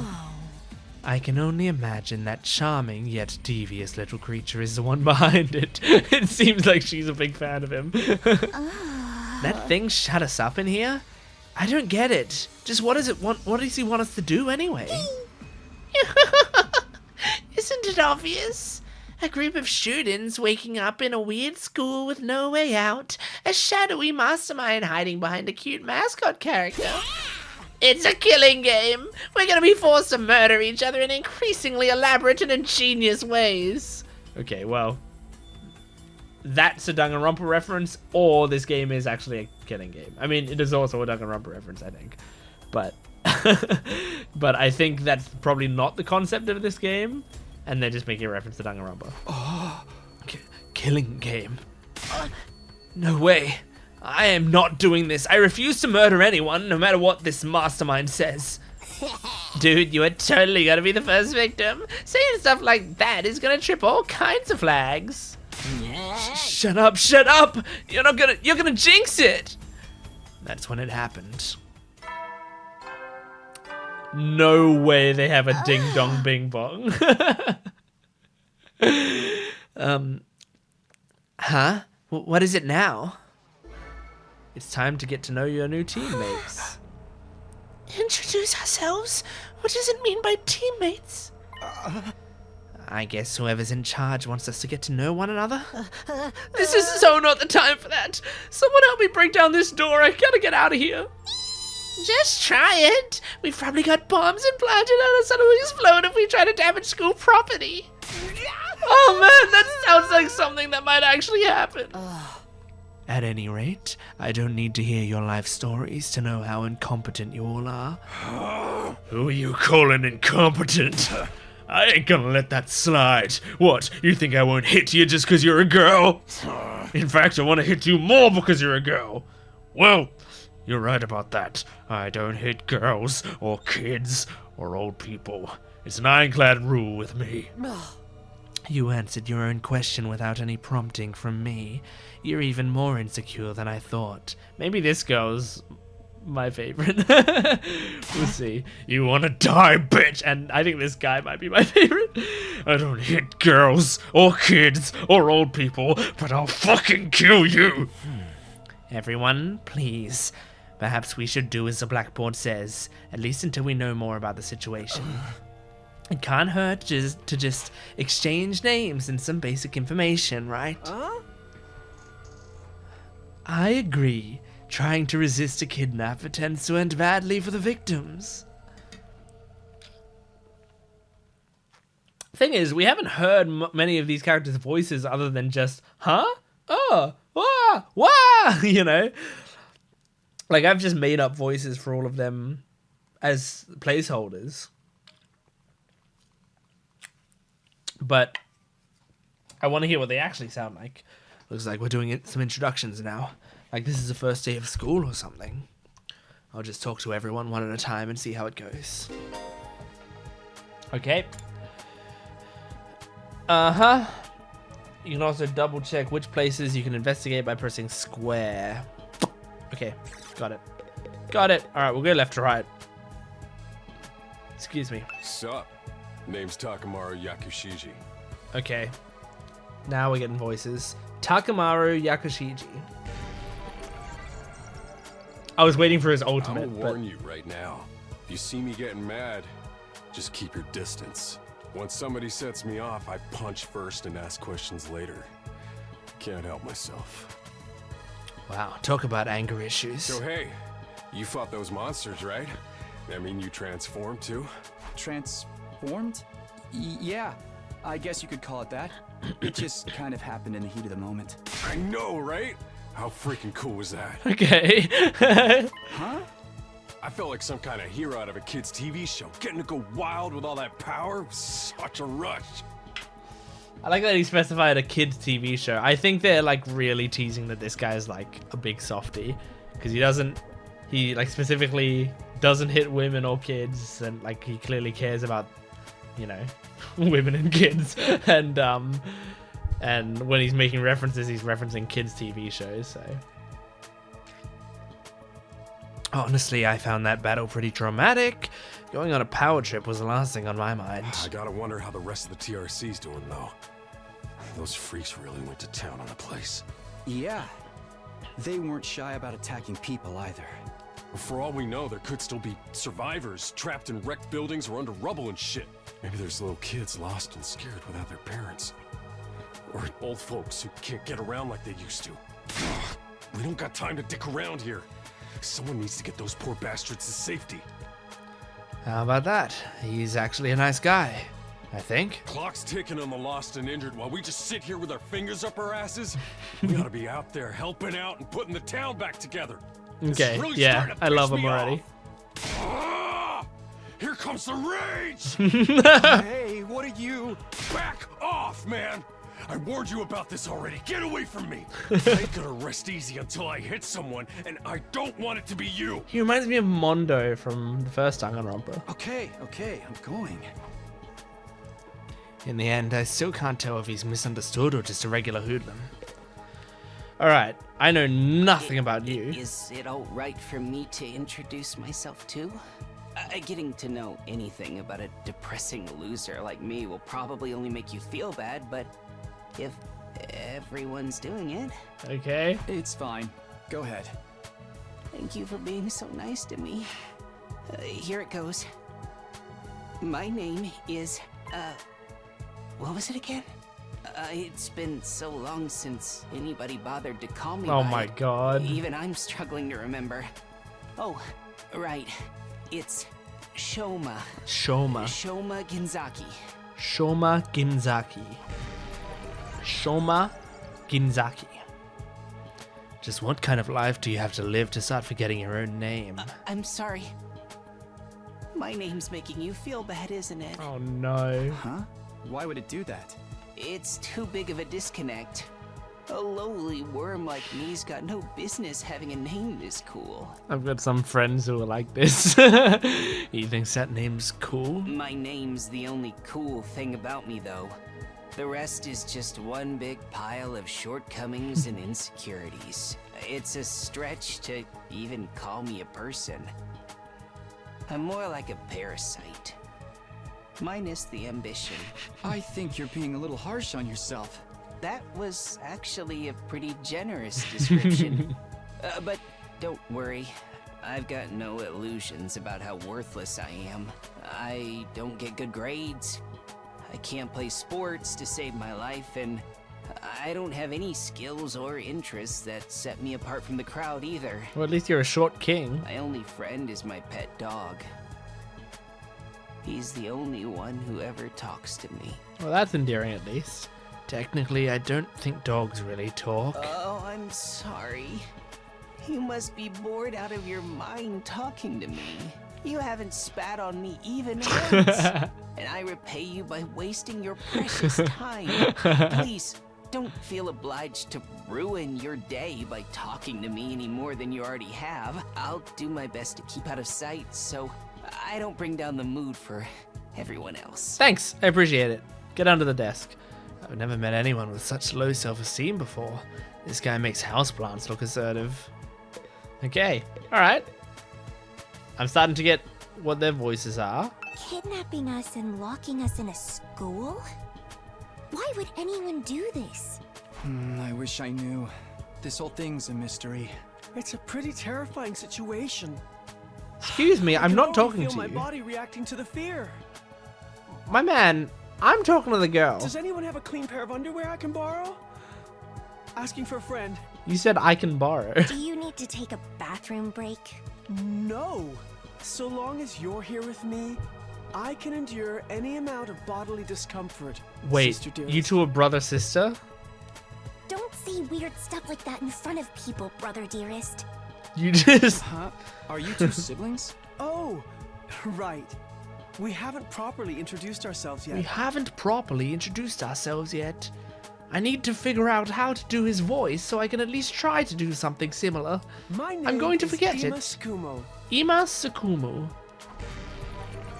I can only imagine that charming yet devious little creature is the one behind it. It seems like she's a big fan of him. That thing shut us up in here? I don't get it. Just what does he want us to do anyway? Isn't it obvious? A group of students waking up in a weird school with no way out. A shadowy mastermind hiding behind a cute mascot character. It's a killing game. We're gonna be forced to murder each other in increasingly elaborate and ingenious ways. Okay, well, that's a Danganronpa reference, or this game is actually a killing game. I mean, it is also a Danganronpa reference, I think. But, but I think that's probably not the concept of this game, and they're just making a reference to Danganronpa. Killing game. No way. I am not doing this. I refuse to murder anyone, no matter what this mastermind says. Dude, you are totally gonna be the first victim. Saying stuff like that is gonna trip all kinds of flags. Shut up, shut up! You're gonna jinx it! That's when it happened. No way they have a ding dong bing bong. Huh? What is it now? It's time to get to know your new teammates. Introduce ourselves? What does it mean by teammates? I guess whoever's in charge wants us to get to know one another. This is so not the time for that. Someone help me break down this door. I gotta get out of here. Just try it. We've probably got bombs implanted on us and it'll explode if we try to damage school property. Oh man, that sounds like something that might actually happen. At any rate, I don't need to hear your life stories to know how incompetent you all are. Who are you calling incompetent? I ain't gonna let that slide. What, you think I won't hit you just because you're a girl? In fact, I want to hit you more because you're a girl. Well, you're right about that. I don't hit girls, or kids, or old people. It's an ironclad rule with me. You answered your own question without any prompting from me. You're even more insecure than I thought. Maybe this girl's my favorite. We'll see. You wanna die, bitch? And I think this guy might be my favorite. I don't hit girls, or kids, or old people, but I'll fucking kill you! Everyone, please. Perhaps we should do as the blackboard says, at least until we know more about the situation. It can't hurt to just exchange names and some basic information, right? I agree. Trying to resist a kidnapper tends to end badly for the victims. Thing is, we haven't heard many of these characters' voices other than just, huh? Oh, wah, wah, you know? Like, I've just made up voices for all of them as placeholders. But I want to hear what they actually sound like. Looks like we're doing some introductions now. Like this is the first day of school or something. I'll just talk to everyone one at a time and see how it goes. Okay. You can also double check which places you can investigate by pressing square. Okay, got it. Got it. Alright, we'll go left to right. Excuse me. Sup? Name's Takamaru Yakushiji. Okay. Now we're getting voices. Takamaru Yakushiji. I was waiting for his ultimate. I'll warn you right now. If you see me getting mad, just keep your distance. Once somebody sets me off, I punch first and ask questions later. Can't help myself. Wow, talk about anger issues. So hey, you fought those monsters, right? I mean, you transformed too? Transformed? Yeah, I guess you could call it that. It just kind of happened in the heat of the moment. I know, right? How freaking cool was that? Okay. Huh? I felt like some kind of hero out of a kid's TV show. Getting to go wild with all that power was such a rush. I like that he specified a kid's TV show. I think they're like really teasing that this guy's like a big softie. Because he like specifically doesn't hit women or kids. And like he clearly cares about, you know, women and kids. And when he's making references, he's referencing kids' TV shows, so. Honestly, I found that battle pretty traumatic. Going on a power trip was the last thing on my mind. I gotta wonder how the rest of the TRC's doing, though. Those freaks really went to town on the place. Yeah. They weren't shy about attacking people either. For all we know, there could still be survivors trapped in wrecked buildings or under rubble and shit. Maybe there's little kids lost and scared without their parents. Or old folks who can't get around like they used to. We don't got time to dick around here. Someone needs to get those poor bastards to safety. How about that? He's actually a nice guy, I think. Clock's ticking on the lost and injured while we just sit here with our fingers up our asses. We ought to be out there helping out and putting the town back together. Okay, really yeah, I love him already. Here comes the rage! Hey, what are you? Back off, man! I warned you about this already. Get away from me! I ain't gonna rest easy until I hit someone, and I don't want it to be you! He reminds me of Mondo from the first Danganronpa. Okay, I'm going. In the end, I still can't tell if he's misunderstood or just a regular hoodlum. Alright, I know nothing about you. Is it alright for me to introduce myself too? Getting to know anything about a depressing loser like me will probably only make you feel bad, but if everyone's doing it... Okay. It's fine. Go ahead. Thank you for being so nice to me. Here it goes. My name is, what was it again? It's been so long since anybody bothered to call me Oh by my it. god. Even I'm struggling to remember. Oh, right. It's Shoma. Shoma. Shoma Ginzaki. Shoma Ginzaki. Shoma Ginzaki. Just what kind of life do you have to live to start forgetting your own name? I'm sorry. My name's making you feel bad, isn't it? Oh no. Huh? Why would it do that? It's too big of a disconnect. A lowly worm like me's got no business having a name this cool. I've got some friends who are like this. He thinks that name's cool. My name's the only cool thing about me, though. The rest is just one big pile of shortcomings and insecurities. It's a stretch to even call me a person. I'm more like a parasite. Minus the ambition. I think you're being a little harsh on yourself. That was actually a pretty generous description. But don't worry. I've got no illusions about how worthless I am. I don't get good grades. I can't play sports to save my life, and I don't have any skills or interests that set me apart from the crowd either. Well, at least you're a short king. My only friend is my pet dog. He's the only one who ever talks to me. Well, that's endearing at least. Technically, I don't think dogs really talk. Oh, I'm sorry. You must be bored out of your mind talking to me. You haven't spat on me even once. And I repay you by wasting your precious time. Please, don't feel obliged to ruin your day by talking to me any more than you already have. I'll do my best to keep out of sight so I don't bring down the mood for everyone else. Thanks, I appreciate it. Get under the desk. I've never met anyone with such low self-esteem before. This guy makes houseplants look assertive. Okay, alright. I'm starting to get what their voices are. Kidnapping us and locking us in a school? Why would anyone do this? I wish I knew. This whole thing's a mystery. It's a pretty terrifying situation. Excuse me, I I'm can not already talking feel to my you. body reacting to the fear. My man, I'm talking to the girl. Does anyone have a clean pair of underwear I can borrow? Asking for a friend. You said I can borrow. Do you need to take a bathroom break? No. So long as you're here with me, I can endure any amount of bodily discomfort. Wait, Sister dearest. you two are brother-sister? Don't say weird stuff like that in front of people, brother dearest. You just... Huh? Are you two siblings? Oh, right. We haven't properly introduced ourselves yet. We haven't properly introduced ourselves yet. I need to figure out how to do his voice so I can at least try to do something similar. My name I'm going to is forget Ima it. Tsukumo. Ima Tsukumo.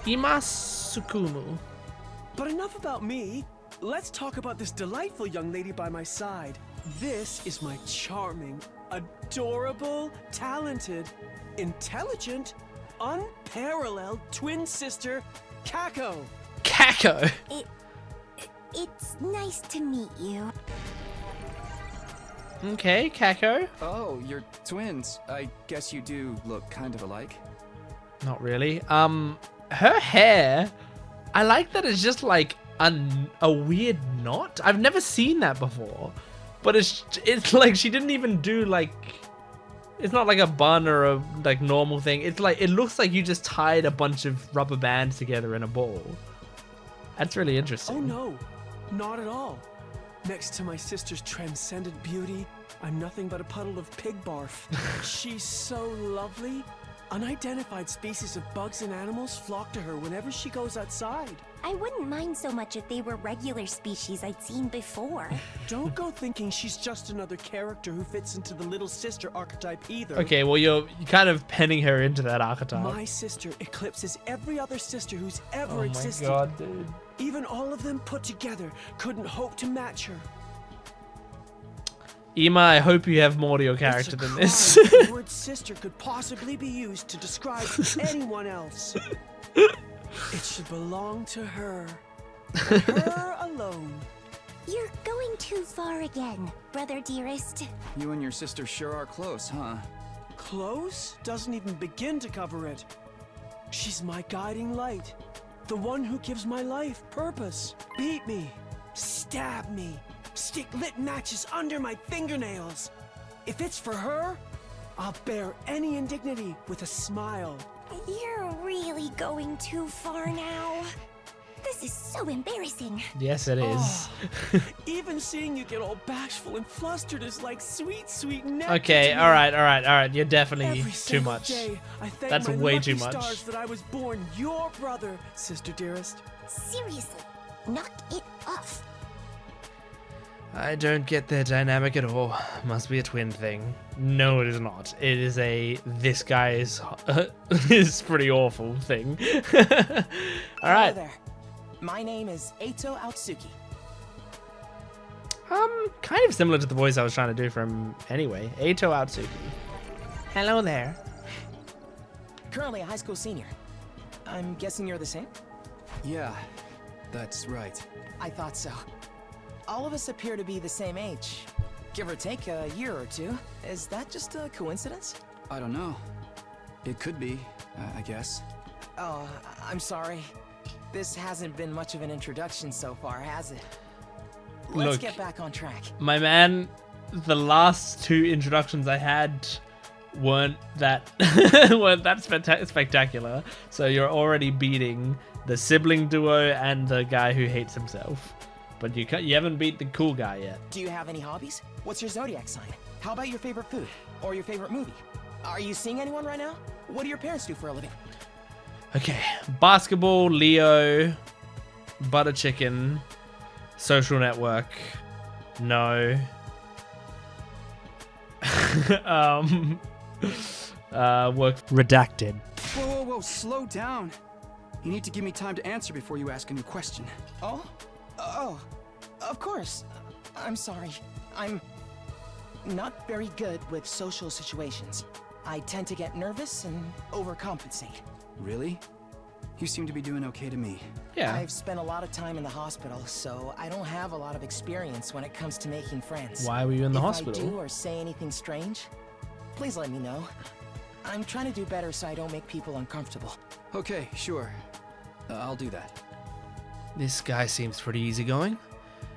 Ima Tsukumo. But enough about me. Let's talk about this delightful young lady by my side. This is my charming, adorable, talented, intelligent, unparalleled twin sister, Kako. Kako. It's nice to meet you. Okay, Kako. Oh, you're twins. I guess you do look kind of alike. Not really. Her hair, I like that it's just like a weird knot. I've never seen that before. But it's like she didn't even do like, it's not like a bun or a like normal thing. It's like, it looks like you just tied a bunch of rubber bands together in a ball. That's really interesting. Oh no, not at all. Next to my sister's transcendent beauty, I'm nothing but a puddle of pig barf. She's so lovely. Unidentified species of bugs and animals flock to her whenever she goes outside. I wouldn't mind so much if they were regular species I'd seen before. Don't go thinking she's just another character who fits into the little sister archetype either. Okay, well you're kind of penning her into that archetype. My sister eclipses every other sister who's ever Oh my existed. god, dude. Even all of them put together couldn't hope to match her. Ima, I hope you have more to your It's a character than crime this. that the word sister could possibly be used to describe anyone else. It should belong to her. Her alone. You're going too far again, brother dearest. You and your sister sure are close, huh? Close doesn't even begin to cover it. She's my guiding light. The one who gives my life purpose. Beat me. Stab me. Stick lit matches under my fingernails. If it's for her, I'll bear any indignity with a smile. You're really going too far now. This is so embarrassing. Yes, it is. Even seeing you get all bashful and flustered is like sweet, sweet nectar. Okay, to me. all right. You're definitely Every too single much. day, I thank That's my way lucky too much. stars that I was born your brother, sister dearest. Seriously, knock it off. I don't get their dynamic at all. Must be a twin thing. No, it is not. It is a this guy is pretty awful thing. All right. Hello there. My name is Eito Aotsuki. Kind of similar to the voice I was trying to do from anyway. Eito Aotsuki. Hello there. Currently a high school senior. I'm guessing you're the same? Yeah, that's right. I thought so. All of us appear to be the same age. Give or take a year or two. Is that just a coincidence? I don't know. It could be, I guess. Oh, I'm sorry. This hasn't been much of an introduction so far, has it? Let's Look, get back on track. my man, the last two introductions I had weren't that spectacular. So you're already beating the sibling duo and the guy who hates himself. But you haven't beat the cool guy yet. Do you have any hobbies? What's your zodiac sign? How about your favorite food? Or your favorite movie? Are you seeing anyone right now? What do your parents do for a living? Okay, basketball, Leo, butter chicken, social network, no. Work redacted. Whoa, slow down. You need to give me time to answer before you ask a new question. Oh, of course. I'm sorry. I'm not very good with social situations. I tend to get nervous and overcompensate. Really? You seem to be doing okay to me. Yeah. I've spent a lot of time in the hospital, so I don't have a lot of experience when it comes to making friends. Why were you in the if hospital? I do or say anything strange, please let me know. I'm trying to do better so I don't make people uncomfortable. Okay, sure. I'll do that. This guy seems pretty easygoing.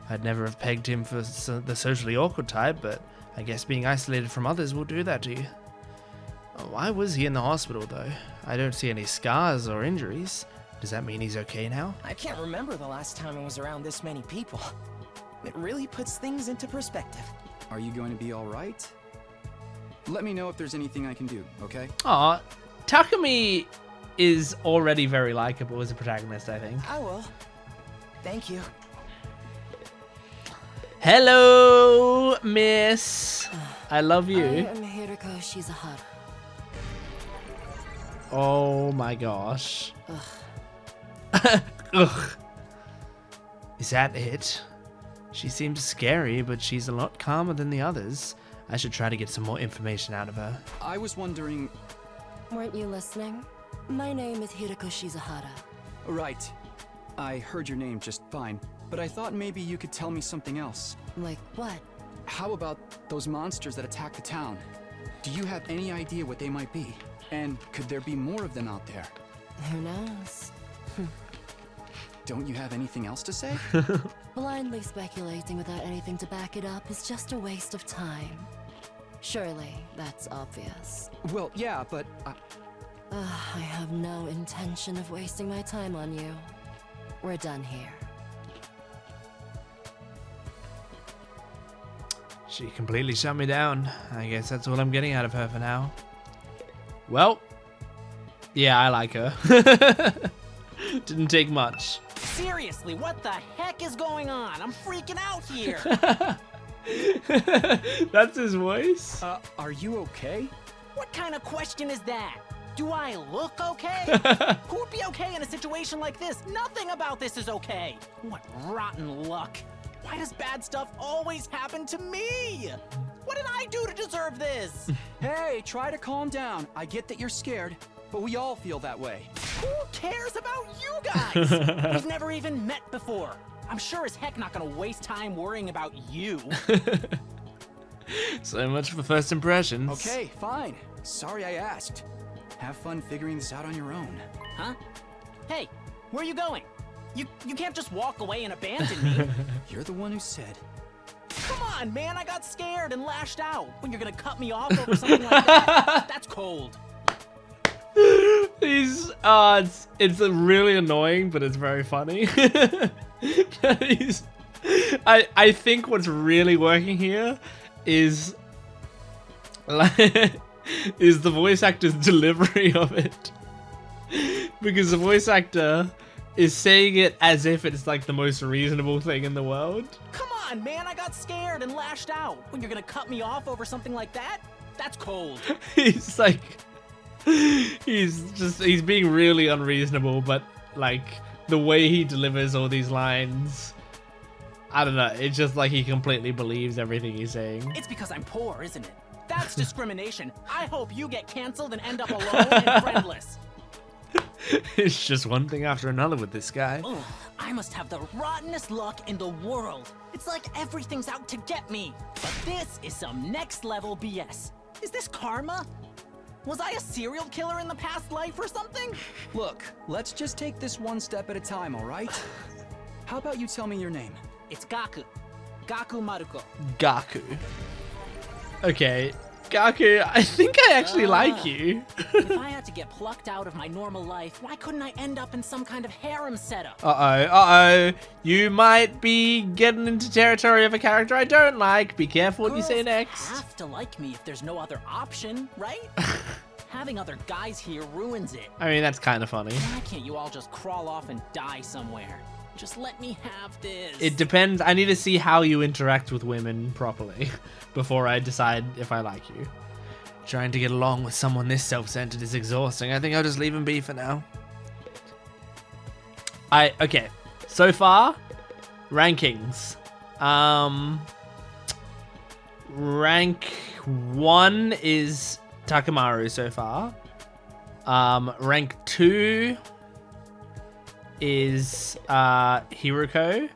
I'd never have pegged him for the socially awkward type, but I guess being isolated from others will do that to you. Why was he in the hospital, though? I don't see any scars or injuries. Does that mean he's okay now? I can't remember the last time I was around this many people. It really puts things into perspective. Are you going to be all right? Let me know if there's anything I can do, okay? Aw, Takumi is already very likable as a protagonist, I think. I will. Thank you. Hello, miss. I love you. I am Hiriko Shizahara. Oh my gosh. Ugh. Ugh. Is that it? She seems scary, but she's a lot calmer than the others. I should try to get some more information out of her. I was wondering... Weren't you listening? My name is Hiriko Shizahara. Right. I heard your name just fine, but I thought maybe you could tell me something else. Like what? How about those monsters that attacked the town? Do you have any idea what they might be? And could there be more of them out there? Who knows? Don't you have anything else to say? Blindly speculating without anything to back it up is just a waste of time. Surely, that's obvious. Well, yeah, but... I have no intention of wasting my time on you. We're done here. She completely shut me down. I guess that's all I'm getting out of her for now. Well, yeah, I like her. Didn't take much. Seriously, what the heck is going on? I'm freaking out here. That's his voice? Are you okay? What kind of question is that? Do I look okay? Who would be okay in a situation like this? Nothing about this is okay. What rotten luck. Why does bad stuff always happen to me? What did I do to deserve this? Hey, try to calm down. I get that you're scared, but we all feel that way. Who cares about you guys? We've never even met before. I'm sure as heck not gonna waste time worrying about you. So much for first impressions. Okay, fine. Sorry I asked. Have fun figuring this out on your own. Huh? Hey, where are you going? You can't just walk away and abandon me. You're the one who said. Come on, man, I got scared and lashed out. When you're gonna cut me off over something like that? That's cold. It's really annoying, but it's very funny. I think what's really working here is is the voice actor's delivery of it, because the voice actor is saying it as if it's like the most reasonable thing in the world. Come on, man, I got scared and lashed out. When you're gonna cut me off over something like that? That's cold. He's like, he's being really unreasonable, but like the way he delivers all these lines, I don't know, it's just like he completely believes everything he's saying. It's because I'm poor, isn't it? That's discrimination. I hope you get canceled and end up alone and friendless. It's just one thing after another with this guy. Ugh, I must have the rottenest luck in the world. It's like everything's out to get me. But this is some next level BS. Is this karma? Was I a serial killer in the past life or something? Look, let's just take this one step at a time, all right? How about you tell me your name? It's Gaku. Gaku Maruko. Gaku. Okay, Gaku, I think I actually like you. If I had to get plucked out of my normal life, why couldn't I end up in some kind of harem setup? Uh-oh. You might be getting into territory of a character I don't like. Be careful what you say next. Girls have to like me if there's no other option, right? Having other guys here ruins it. I mean, that's kind of funny. Why can't you all just crawl off and die somewhere? Just let me have this. It depends. I need to see how you interact with women properly before I decide if I like you. Trying to get along with someone this self-centered is exhausting. I think I'll just leave him be for now. Okay. So far, rankings. Rank 1 is Takamaru so far. Rank 2 is Hiruko.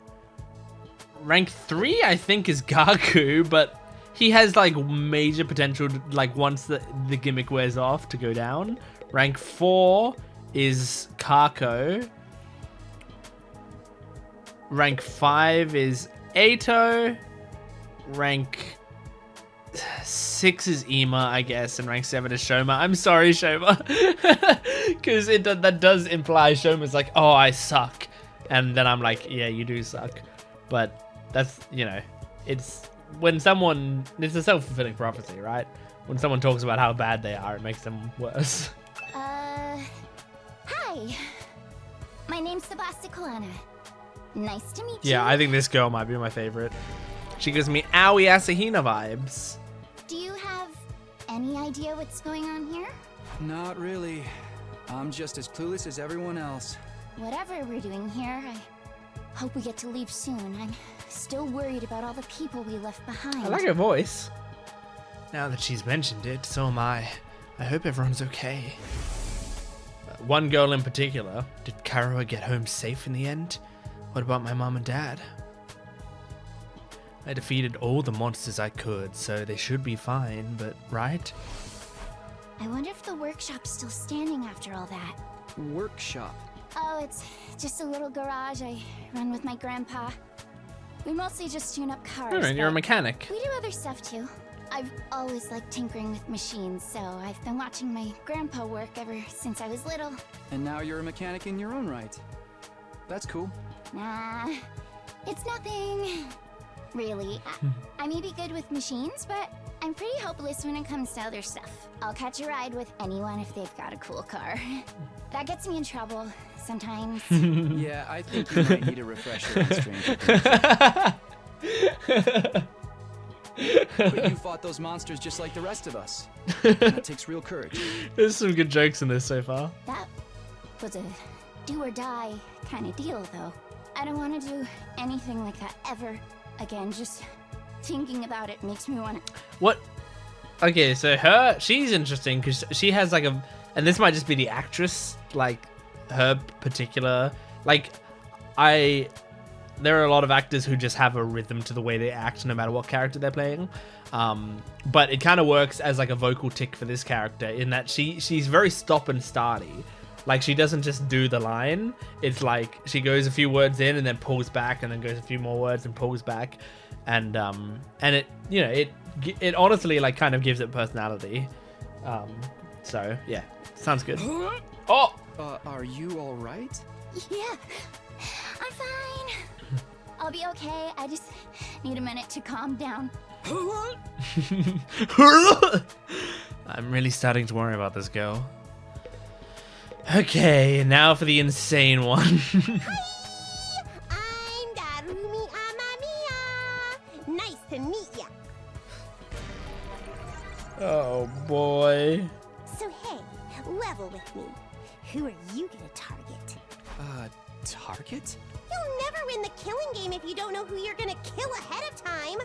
Rank 3 I think is Gaku, but he has like major potential to, like once the gimmick wears off, to go down. Rank 4 is Kako. Rank 5 is Eito. Rank 6 is Ima, I guess, and rank 7 is Shoma. I'm sorry, Shoma, because that does imply Shoma's like, oh, I suck, and then I'm like, yeah, you do suck. But that's, you know, it's when someone, it's a self-fulfilling prophecy, right? When someone talks about how bad they are, it makes them worse. Hi. My name's Sebasticolana. Nice to meet you. Yeah, I think this girl might be my favorite. She gives me Aoi Asahina vibes. Do you have any idea what's going on here? Not really. I'm just as clueless as everyone else. Whatever we're doing here, I hope we get to leave soon. I'm still worried about all the people we left behind. I like her voice. Now that she's mentioned it, so am I. I hope everyone's okay. One girl in particular. Did Karawa get home safe in the end? What about my mom and dad? I defeated all the monsters I could, so they should be fine, but right? I wonder if the workshop's still standing after all that. Workshop? Oh, it's just a little garage I run with my grandpa. We mostly just tune up cars. Oh, and you're a mechanic. We do other stuff too. I've always liked tinkering with machines, so I've been watching my grandpa work ever since I was little. And now you're a mechanic in your own right. That's cool. Nah, it's nothing. Really, I may be good with machines, but I'm pretty hopeless when it comes to other stuff. I'll catch a ride with anyone if they've got a cool car. That gets me in trouble sometimes. Yeah, I think you might need a refresher on Stranger Things. But you fought those monsters just like the rest of us. That takes real courage. There's some good jokes in this so far. That was a do or die kind of deal, though. I don't want to do anything like that ever again. Just thinking about it makes me want to. What? Okay, so she's interesting because she has like a, and this might just be the actress, like her particular, like there are a lot of actors who just have a rhythm to the way they act no matter what character they're playing. But it kind of works as like a vocal tick for this character in that she's very stop and starty. Like she doesn't just do the line. It's like she goes a few words in and then pulls back and then goes a few more words and pulls back. and it, you know, it honestly like kind of gives it personality. So yeah, sounds good. Oh, are you all right? Yeah, I'm fine. I'll be okay. I just need a minute to calm down. I'm really starting to worry about this girl. Okay, now for the insane one. I'm Darumi Amamiya. Nice to meet ya. Oh boy. So hey, level with me. Who are you gonna target? Target? You'll never win the killing game if you don't know who you're gonna kill ahead of time.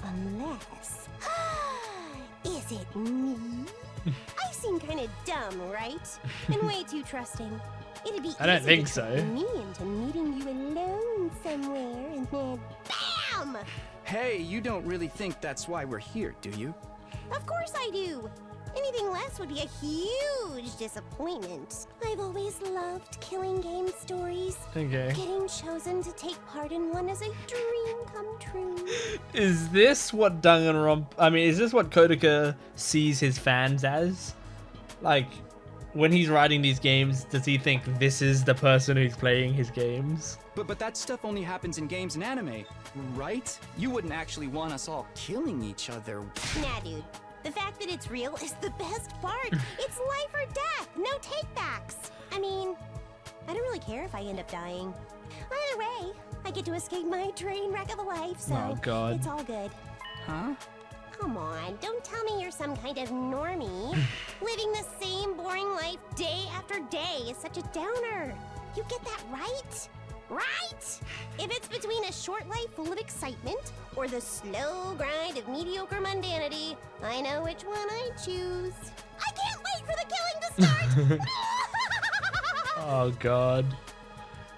Unless... Is it me? I seem kind of dumb, right? And way too trusting. It'd be I don't easy think to so. trick me into meeting you alone somewhere and then BAM! Hey, you don't really think that's why we're here, do you? Of course I do. Anything less would be a huge disappointment. I've always loved killing game stories. Okay. Getting chosen to take part in one is a dream come true. Is this what Danganronpa... I mean, is this what Kodaka sees his fans as? Like, when he's writing these games, does he think this is the person who's playing his games? But that stuff only happens in games and anime, right? You wouldn't actually want us all killing each other. Nah, dude. The fact that it's real is the best part. It's life or death, no takebacks. I mean, I don't really care if I end up dying. Either way, I get to escape my train wreck of a life, so Oh, God. it's all good. Huh? Come on, don't tell me you're some kind of normie. Living the same boring life day after day is such a downer. You get that right? Right? If it's between a short life full of excitement or the slow grind of mediocre mundanity, I know which one I choose. I can't wait for the killing to start! Oh, God.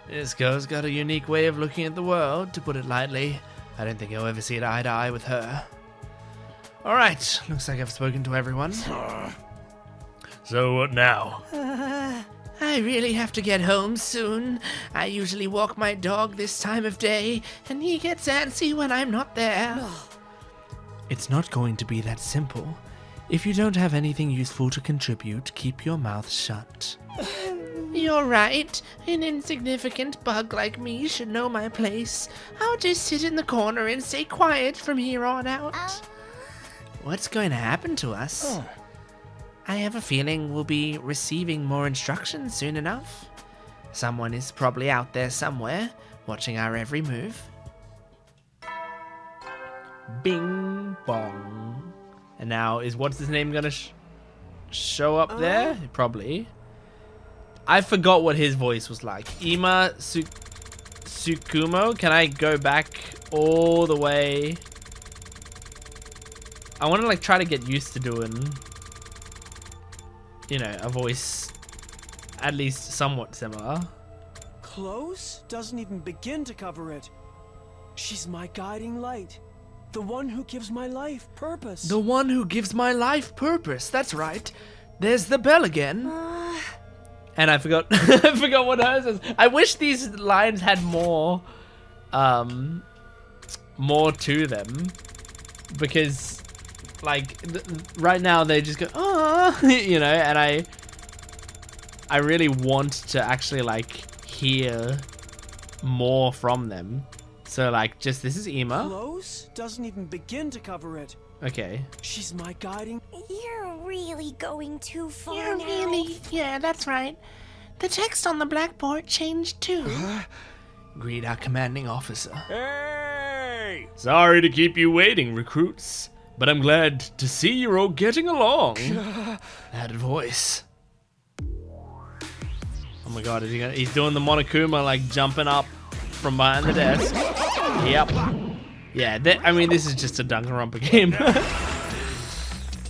This girl's got a unique way of looking at the world, to put it lightly. I don't think I'll ever see it eye to eye with her. Alright, looks like I've spoken to everyone. So what now? I really have to get home soon. I usually walk my dog this time of day, and he gets antsy when I'm not there. It's not going to be that simple. If you don't have anything useful to contribute, keep your mouth shut. You're right. An insignificant bug like me should know my place. I'll just sit in the corner and stay quiet from here on out. What's going to happen to us? I have a feeling we'll be receiving more instructions soon enough. Someone is probably out there somewhere, watching our every move. Bing bong. And now, is what's his name gonna show up there? Probably. I forgot what his voice was like. Ima Tsukumo? Can I go back all the way? I want to like try to get used to doing, you know, a voice at least somewhat similar. Close doesn't even begin to cover it. She's my guiding light. The one who gives my life purpose. The one who gives my life purpose. That's right. There's the bell again. And I forgot I forgot what hers is. I wish these lines had more more to them, because like right now they just go you know, and I really want to actually like hear more from them. So like, just this is Ima. Close doesn't even begin to cover it. Okay. She's my guiding. You're really going too far You're now. really, yeah, that's right. The text on the blackboard changed too. Greet our commanding officer. Hey! Sorry to keep you waiting, recruits, but I'm glad to see you're all getting along. That voice. Oh my god, is he gonna, he's doing the Monokuma, like jumping up from behind the desk. Yep. Yeah, I mean, this is just a Danganronpa game.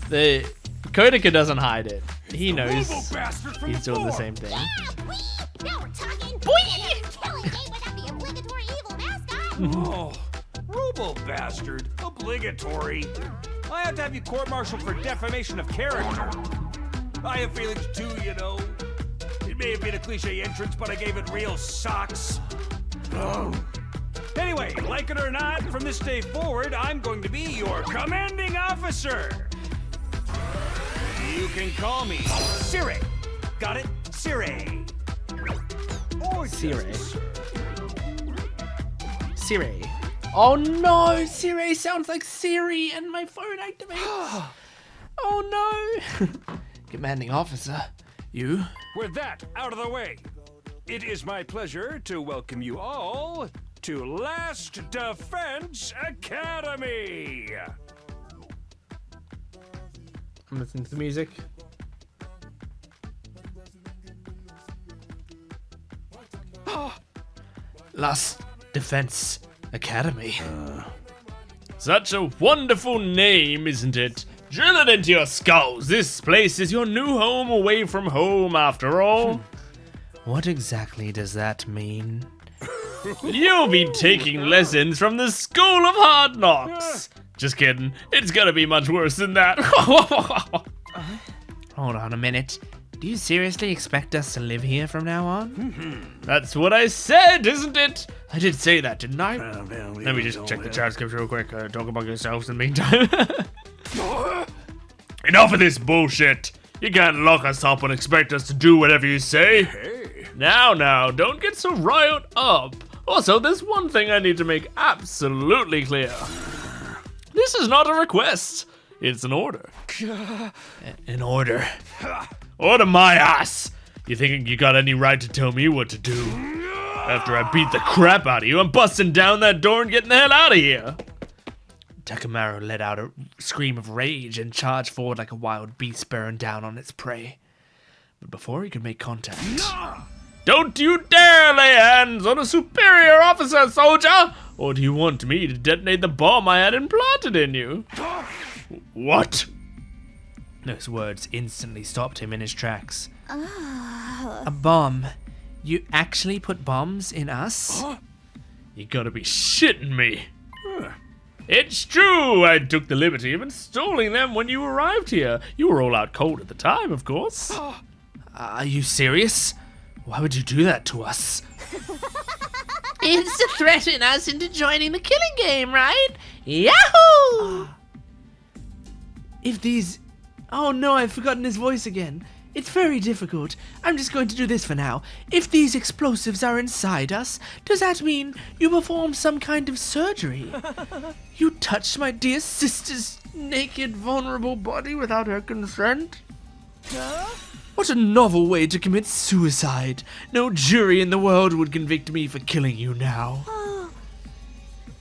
The Kodaka doesn't hide it. He knows he's doing the same thing. Now we're talking. Killing game without the obligatory evil mascot. Oh, Robo Bastard. Obligatory. I have to have you court-martialed for defamation of character. I have feelings too, you know. It may have been a cliche entrance, but I gave it real socks. Anyway, like it or not, from this day forward, I'm going to be your commanding officer. You can call me Siri. Got it? Siri. Or Siri. Siri. Oh no, Siri sounds like Siri and my phone activates. Oh no. Commanding officer, you? With that out of the way, it is my pleasure to welcome you all to Last Defense Academy. I'm listening to the music. Last Defense Academy. Such a wonderful name, isn't it? Drill it into your skulls. This place is your new home away from home, after all. What exactly does that mean? You'll be taking lessons from the School of Hard Knocks. Just kidding. It's gonna be much worse than that. Hold on a minute. Do you seriously expect us to live here from now on? That's what I said, isn't it? I did say that, didn't I? Let me just check the transcript real quick. Talk about yourselves in the meantime. Enough of this bullshit. You can't lock us up and expect us to do whatever you say. Hey. Now, don't get so riled up. Also, there's one thing I need to make absolutely clear. This is not a request. It's an order. An order. Order my ass! You think you got any right to tell me what to do? After I beat the crap out of you, I'm busting down that door and getting the hell out of here! Takamaru let out a scream of rage and charged forward like a wild beast bearing down on its prey. But before he could make contact... Don't you dare lay hands on a superior officer, soldier! Or do you want me to detonate the bomb I had implanted in you? What? Those words instantly stopped him in his tracks. A bomb? You actually put bombs in us? You gotta be shitting me. It's true, I took the liberty of installing them when you arrived here. You were all out cold at the time, of course. Are you serious? Why would you do that to us? It's to threaten us into joining the killing game, right? Yahoo! If these... Oh no, I've forgotten his voice again. It's very difficult. I'm just going to do this for now. If these explosives are inside us, does that mean you performed some kind of surgery? You touched my dear sister's naked, vulnerable body without her consent? What a novel way to commit suicide. No jury in the world would convict me for killing you now.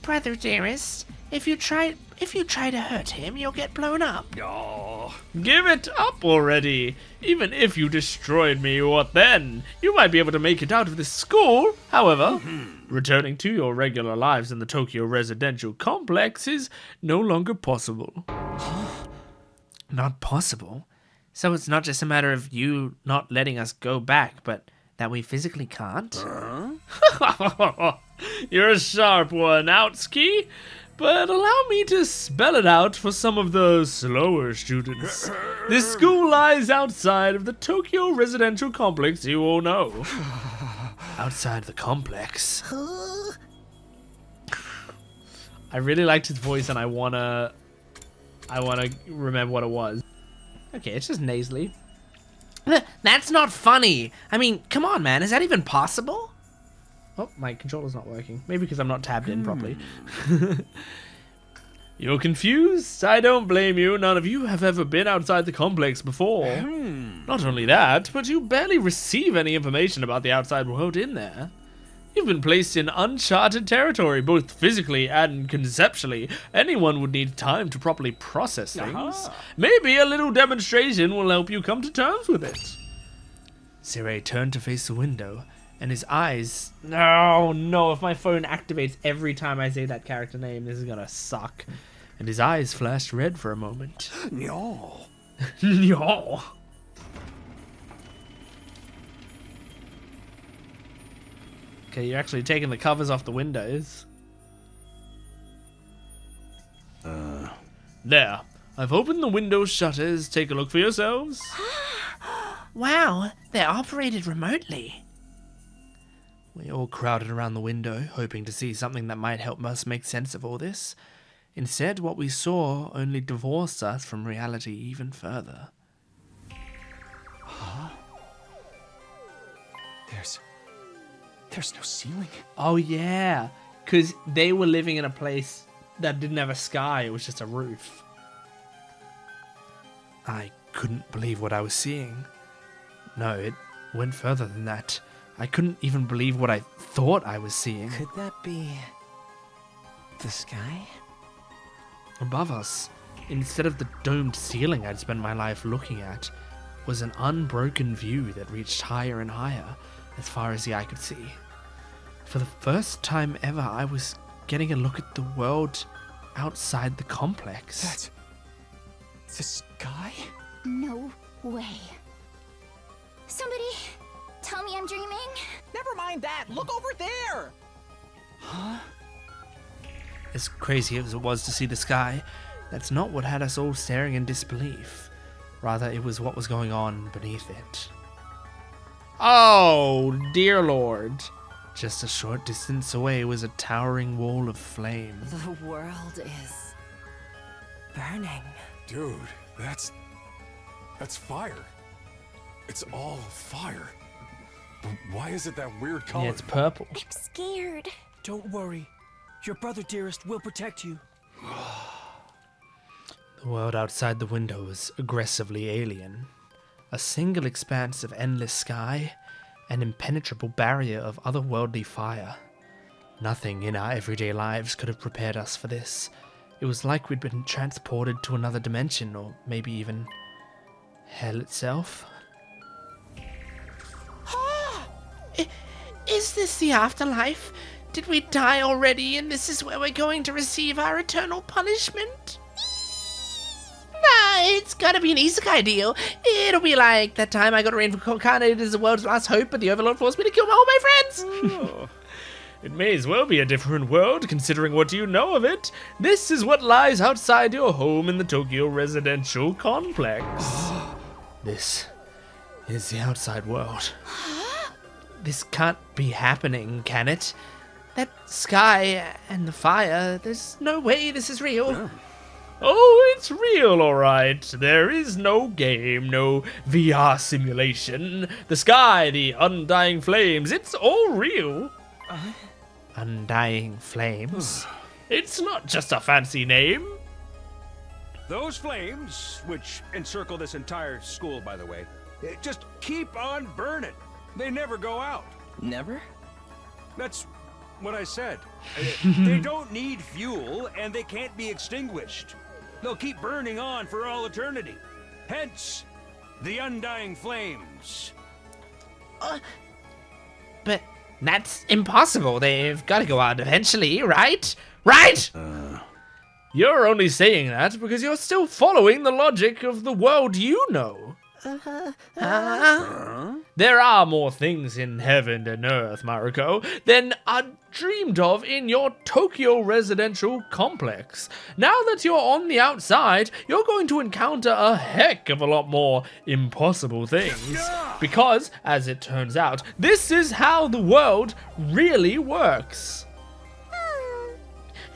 Brother dearest, if you try to hurt him, you'll get blown up. Oh, give it up already. Even if you destroyed me, what then? You might be able to make it out of this school. However, returning to your regular lives in the Tokyo residential complex is no longer possible. Not possible? So it's not just a matter of you not letting us go back, but that we physically can't? You're a sharp one, Outski. But allow me to spell it out for some of the slower students. This school lies outside of the Tokyo residential complex you all know. Outside the complex? I really liked his voice and I wanna remember what it was. Okay, it's just nasally. That's not funny. I mean, come on, man. Is that even possible? Oh, my controller's not working. Maybe because I'm not tabbed in properly. You're confused? I don't blame you. None of you have ever been outside the complex before. Not only that, but you barely receive any information about the outside world in there. You've been placed in uncharted territory, both physically and conceptually. Anyone would need time to properly process things. Maybe a little demonstration will help you come to terms with it. Sirei turned to face the window, and his eyes... No, if my phone activates every time I say that character name, this is gonna suck. And his eyes flashed red for a moment. No. No. Okay, you're actually taking the covers off the windows. There. I've opened the window shutters. Take a look for yourselves. Wow, they're operated remotely. We all crowded around the window, hoping to see something that might help us make sense of all this. Instead, what we saw only divorced us from reality even further. Huh? There's no ceiling. Oh yeah, because they were living in a place that didn't have a sky, it was just a roof. I couldn't believe what I was seeing. No, it went further than that. I couldn't even believe what I thought I was seeing. Could that be the sky? Above us, instead of the domed ceiling I'd spent my life looking at, was an unbroken view that reached higher and higher, as far as the eye could see. For the first time ever, I was getting a look at the world outside the complex. That's the sky? No way. Somebody tell me I'm dreaming? Never mind that. Look over there. Huh? As crazy as it was to see the sky, that's not what had us all staring in disbelief. Rather, it was what was going on beneath it. Oh, dear Lord. Just a short distance away was a towering wall of flame. The world is burning. Dude, that's fire. It's all fire. But why is it that weird color? Yeah, it's purple. I'm scared. Don't worry. Your brother, dearest, will protect you. The world outside the window was aggressively alien. A single expanse of endless sky, an impenetrable barrier of otherworldly fire. Nothing in our everyday lives could have prepared us for this. It was like we'd been transported to another dimension, or maybe even hell itself. Is this the afterlife? Did we die already and this is where we're going to receive our eternal punishment? Nah, it's gotta be an isekai deal. It'll be like that time I got reincarnated as the world's last hope, but the Overlord forced me to kill all my friends. Oh, it may as well be a different world, considering what you know of it. This is what lies outside your home in the Tokyo residential complex. This is the outside world. This can't be happening, can it? That sky and the fire, there's no way this is real. Oh, it's real, alright. There is no game, no VR simulation. The sky, the undying flames, it's all real. Undying flames? It's not just a fancy name. Those flames, which encircle this entire school, by the way, just keep on burning. They never go out. Never? That's what I said. They don't need fuel, and they can't be extinguished. They'll keep burning on for all eternity. Hence, the undying flames. But that's impossible. They've got to go out eventually, right? Right? You're only saying that because you're still following the logic of the world you know. There are more things in heaven and earth, Mariko, than are dreamed of in your Tokyo residential complex. Now that you're on the outside, you're going to encounter a heck of a lot more impossible things. Because, as it turns out, this is how the world really works.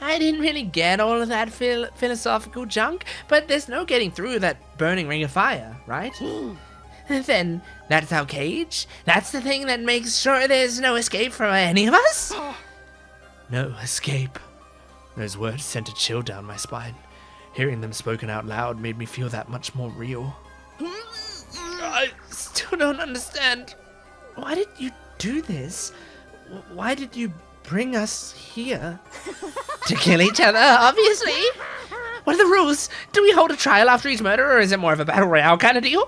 I didn't really get all of that philosophical junk, but there's no getting through that burning ring of fire, right? Then that's our cage? That's the thing that makes sure there's no escape for any of us? No escape. Those words sent a chill down my spine. Hearing them spoken out loud made me feel that much more real. I still don't understand. Why did you do this? Why did you bring us here? To kill each other, obviously. What are the rules? Do we hold a trial after each murder, or is it more of a battle royale kind of deal?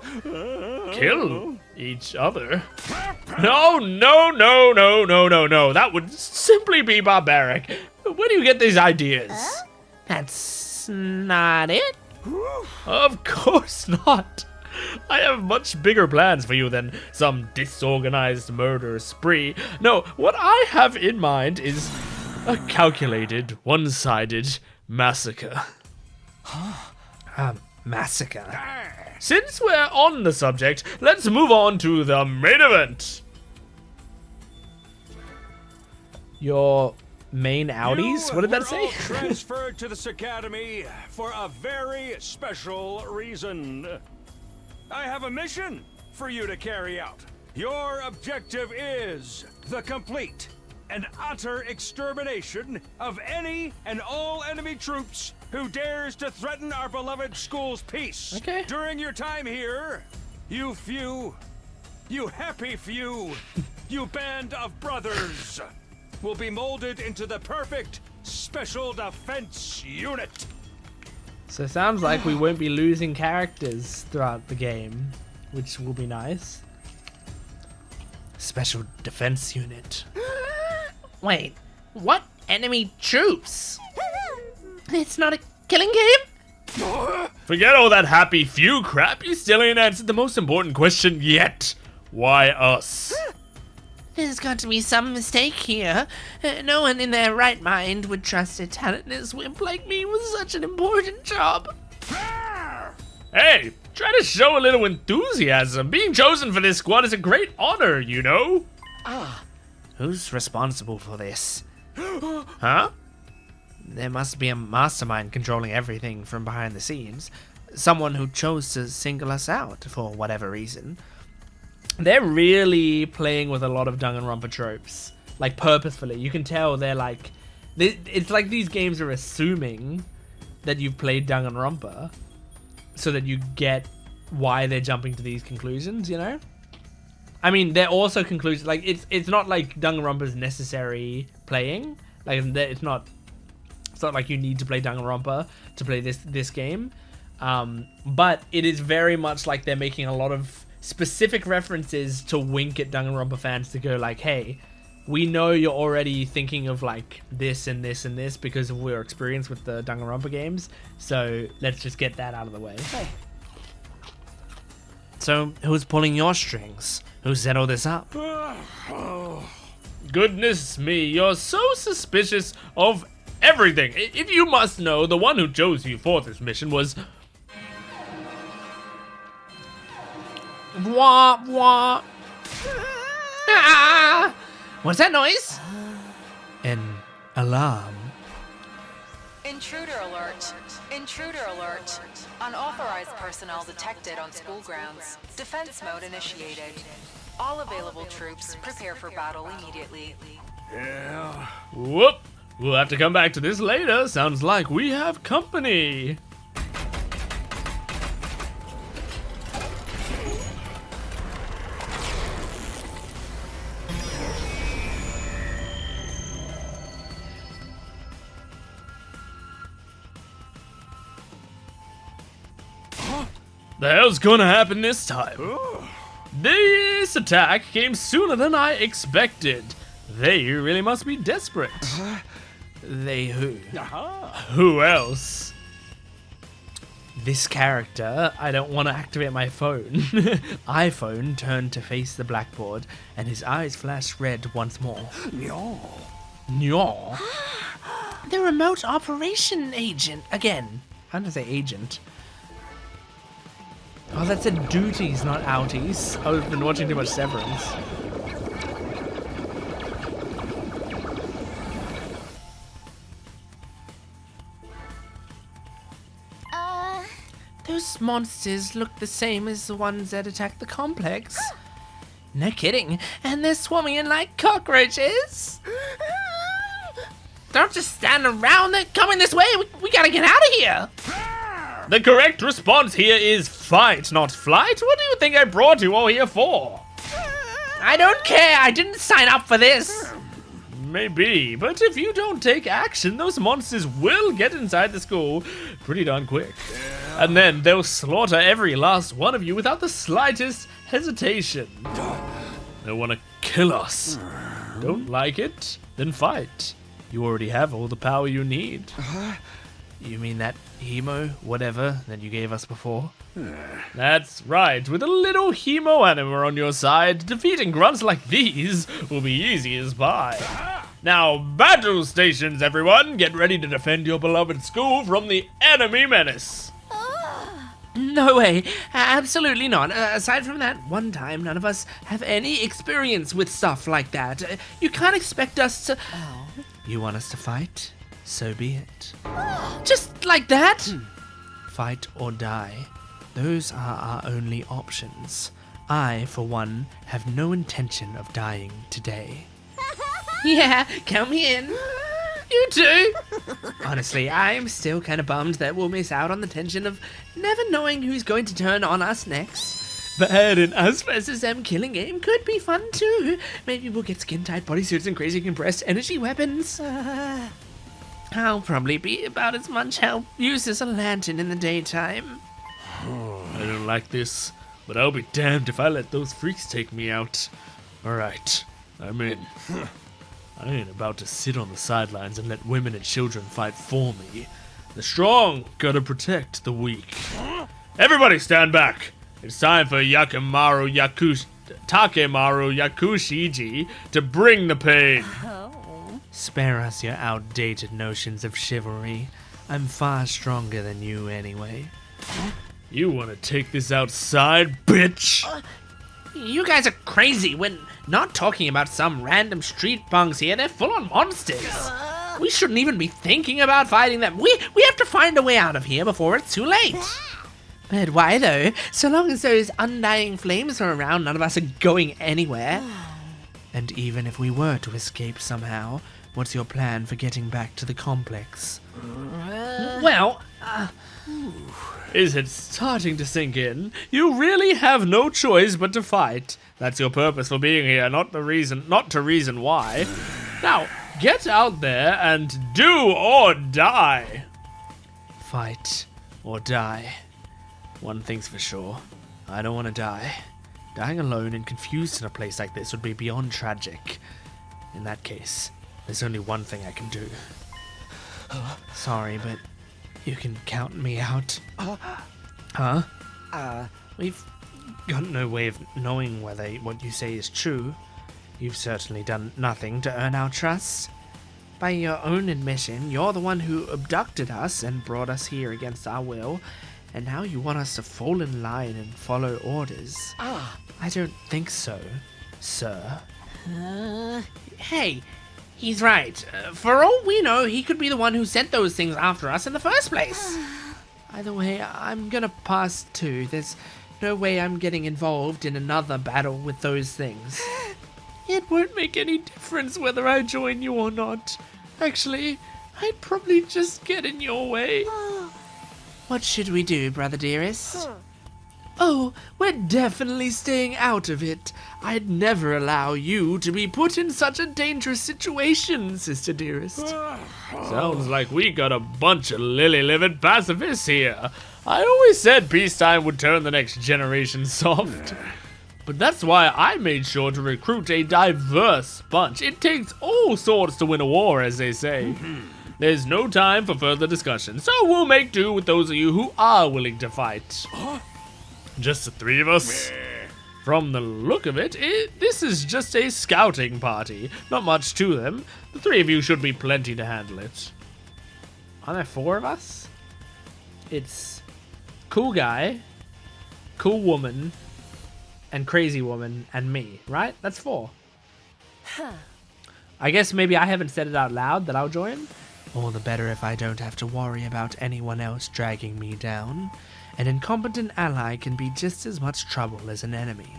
Kill each other? No. That would simply be barbaric. Where do you get these ideas? That's not it. Of course not. I have much bigger plans for you than some disorganized murder spree. No, what I have in mind is a calculated, one-sided massacre. Massacre? Since we're on the subject, let's move on to the main event. Your main outies? What did that say? All transferred to this academy for a very special reason. I have a mission for you to carry out. Your objective is the complete and utter extermination of any and all enemy troops who dares to threaten our beloved school's peace. Okay. During your time here, you happy few, you band of brothers will be molded into the perfect special defense unit. So it sounds like we won't be losing characters throughout the game, which will be nice. Special defense unit. Wait, what enemy troops? It's not a killing game? Forget all that happy few crap. You still ain't answered the most important question yet. Why us? There's got to be some mistake here. No one in their right mind would trust a talentless wimp like me with such an important job. Hey, try to show a little enthusiasm. Being chosen for this squad is a great honor, you know? Who's responsible for this? Huh? There must be a mastermind controlling everything from behind the scenes. Someone who chose to single us out for whatever reason. They're really playing with a lot of Danganronpa tropes. Like, purposefully. You can tell they're like... It's like these games are assuming that you've played Danganronpa so that you get why they're jumping to these conclusions, you know? I mean, they're also conclusions... Like, it's not like Danganronpa's necessary playing. Like, it's not like you need to play Danganronpa to play this game. But it is very much like they're making a lot of specific references to wink at Danganronpa fans to go like, hey, we know you're already thinking of like this and this and this because of your experience with the Danganronpa games, so let's just get that out of the way. Hey. So, who's pulling your strings? Who set all this up? Goodness me, you're so suspicious of everything. If you must know, the one who chose you for this mission was... Wah, wah. Ah! What's that noise? An alarm. Intruder alert. Intruder alert. Unauthorized personnel detected on school grounds. Defense mode initiated. All available troops prepare for battle immediately. Yeah. Whoop. We'll have to come back to this later. Sounds like we have company. The hell's gonna happen this time? This attack came sooner than I expected. They really must be desperate. They who? Who else? This character, I don't want to activate my phone. iPhone turned to face the blackboard, and his eyes flashed red once more. Nyo. The remote operation agent. Again. How do I say agent? Oh, that said duties, not outies. I've been watching too much Severance. Those monsters look the same as the ones that attacked the complex. No kidding. And they're swarming in like cockroaches. Don't just stand around. They're coming this way. We gotta get out of here. The correct response here is fight, not flight. What do you think I brought you all here for? I don't care. I didn't sign up for this. Maybe, but if you don't take action, those monsters will get inside the school pretty darn quick. And then they'll slaughter every last one of you without the slightest hesitation. They want to kill us. Don't like it? Then fight. You already have all the power you need. You mean that hemo, whatever, that you gave us before? That's right. With a little hemo anima on your side, defeating grunts like these will be easy as pie. Now, battle stations, everyone! Get ready to defend your beloved school from the enemy menace. No way. Absolutely not. Aside from that one time, none of us have any experience with stuff like that. You can't expect us to... Oh. You want us to fight? So be it. Just like that? Fight or die. Those are our only options. I, for one, have no intention of dying today. Yeah, count me in. You too. Honestly, I'm still kind of bummed that we'll miss out on the tension of never knowing who's going to turn on us next. But an us versus them killing game could be fun too. Maybe we'll get skin-tight bodysuits and crazy compressed energy weapons. I'll probably be about as much help use as a lantern in the daytime. I don't like this, but I'll be damned if I let those freaks take me out. Alright, I'm in. I ain't about to sit on the sidelines and let women and children fight for me. The strong gotta protect the weak. Everybody stand back! It's time for Takemaru Yakushiji to bring the pain. Spare us your outdated notions of chivalry. I'm far stronger than you anyway. You wanna take this outside, bitch? You guys are crazy. We're not talking about some random street punks here. They're full-on monsters. We shouldn't even be thinking about fighting them. We have to find a way out of here before it's too late. But why though? So long as those undying flames are around, none of us are going anywhere. And even if we were to escape somehow, what's your plan for getting back to the complex? Well, Is it starting to sink in? You really have no choice but to fight. That's your purpose for being here, not to reason why. Now, get out there and do or die. Fight or die. One thing's for sure. I don't want to die. Dying alone and confused in a place like this would be beyond tragic. In that case, there's only one thing I can do. Sorry, but you can count me out. Huh? We've got no way of knowing whether what you say is true. You've certainly done nothing to earn our trust. By your own admission, you're the one who abducted us and brought us here against our will, and now you want us to fall in line and follow orders. I don't think so, sir. Hey, he's right. For all we know, he could be the one who sent those things after us in the first place. Either way, I'm gonna pass too. There's no way I'm getting involved in another battle with those things. It won't make any difference whether I join you or not. Actually, I'd probably just get in your way. What should we do, brother dearest? Oh, we're definitely staying out of it. I'd never allow you to be put in such a dangerous situation, sister dearest. Sounds like we got a bunch of lily-livered pacifists here. I always said peacetime would turn the next generation soft. But that's why I made sure to recruit a diverse bunch. It takes all sorts to win a war, as they say. There's no time for further discussion, so we'll make do with those of you who are willing to fight. Just the three of us? From the look of it, this is just a scouting party. Not much to them. The three of you should be plenty to handle it. Are there four of us? It's cool guy, cool woman, and crazy woman, and me, right? That's four. I guess maybe I haven't said it out loud that I'll join. All the better if I don't have to worry about anyone else dragging me down. An incompetent ally can be just as much trouble as an enemy.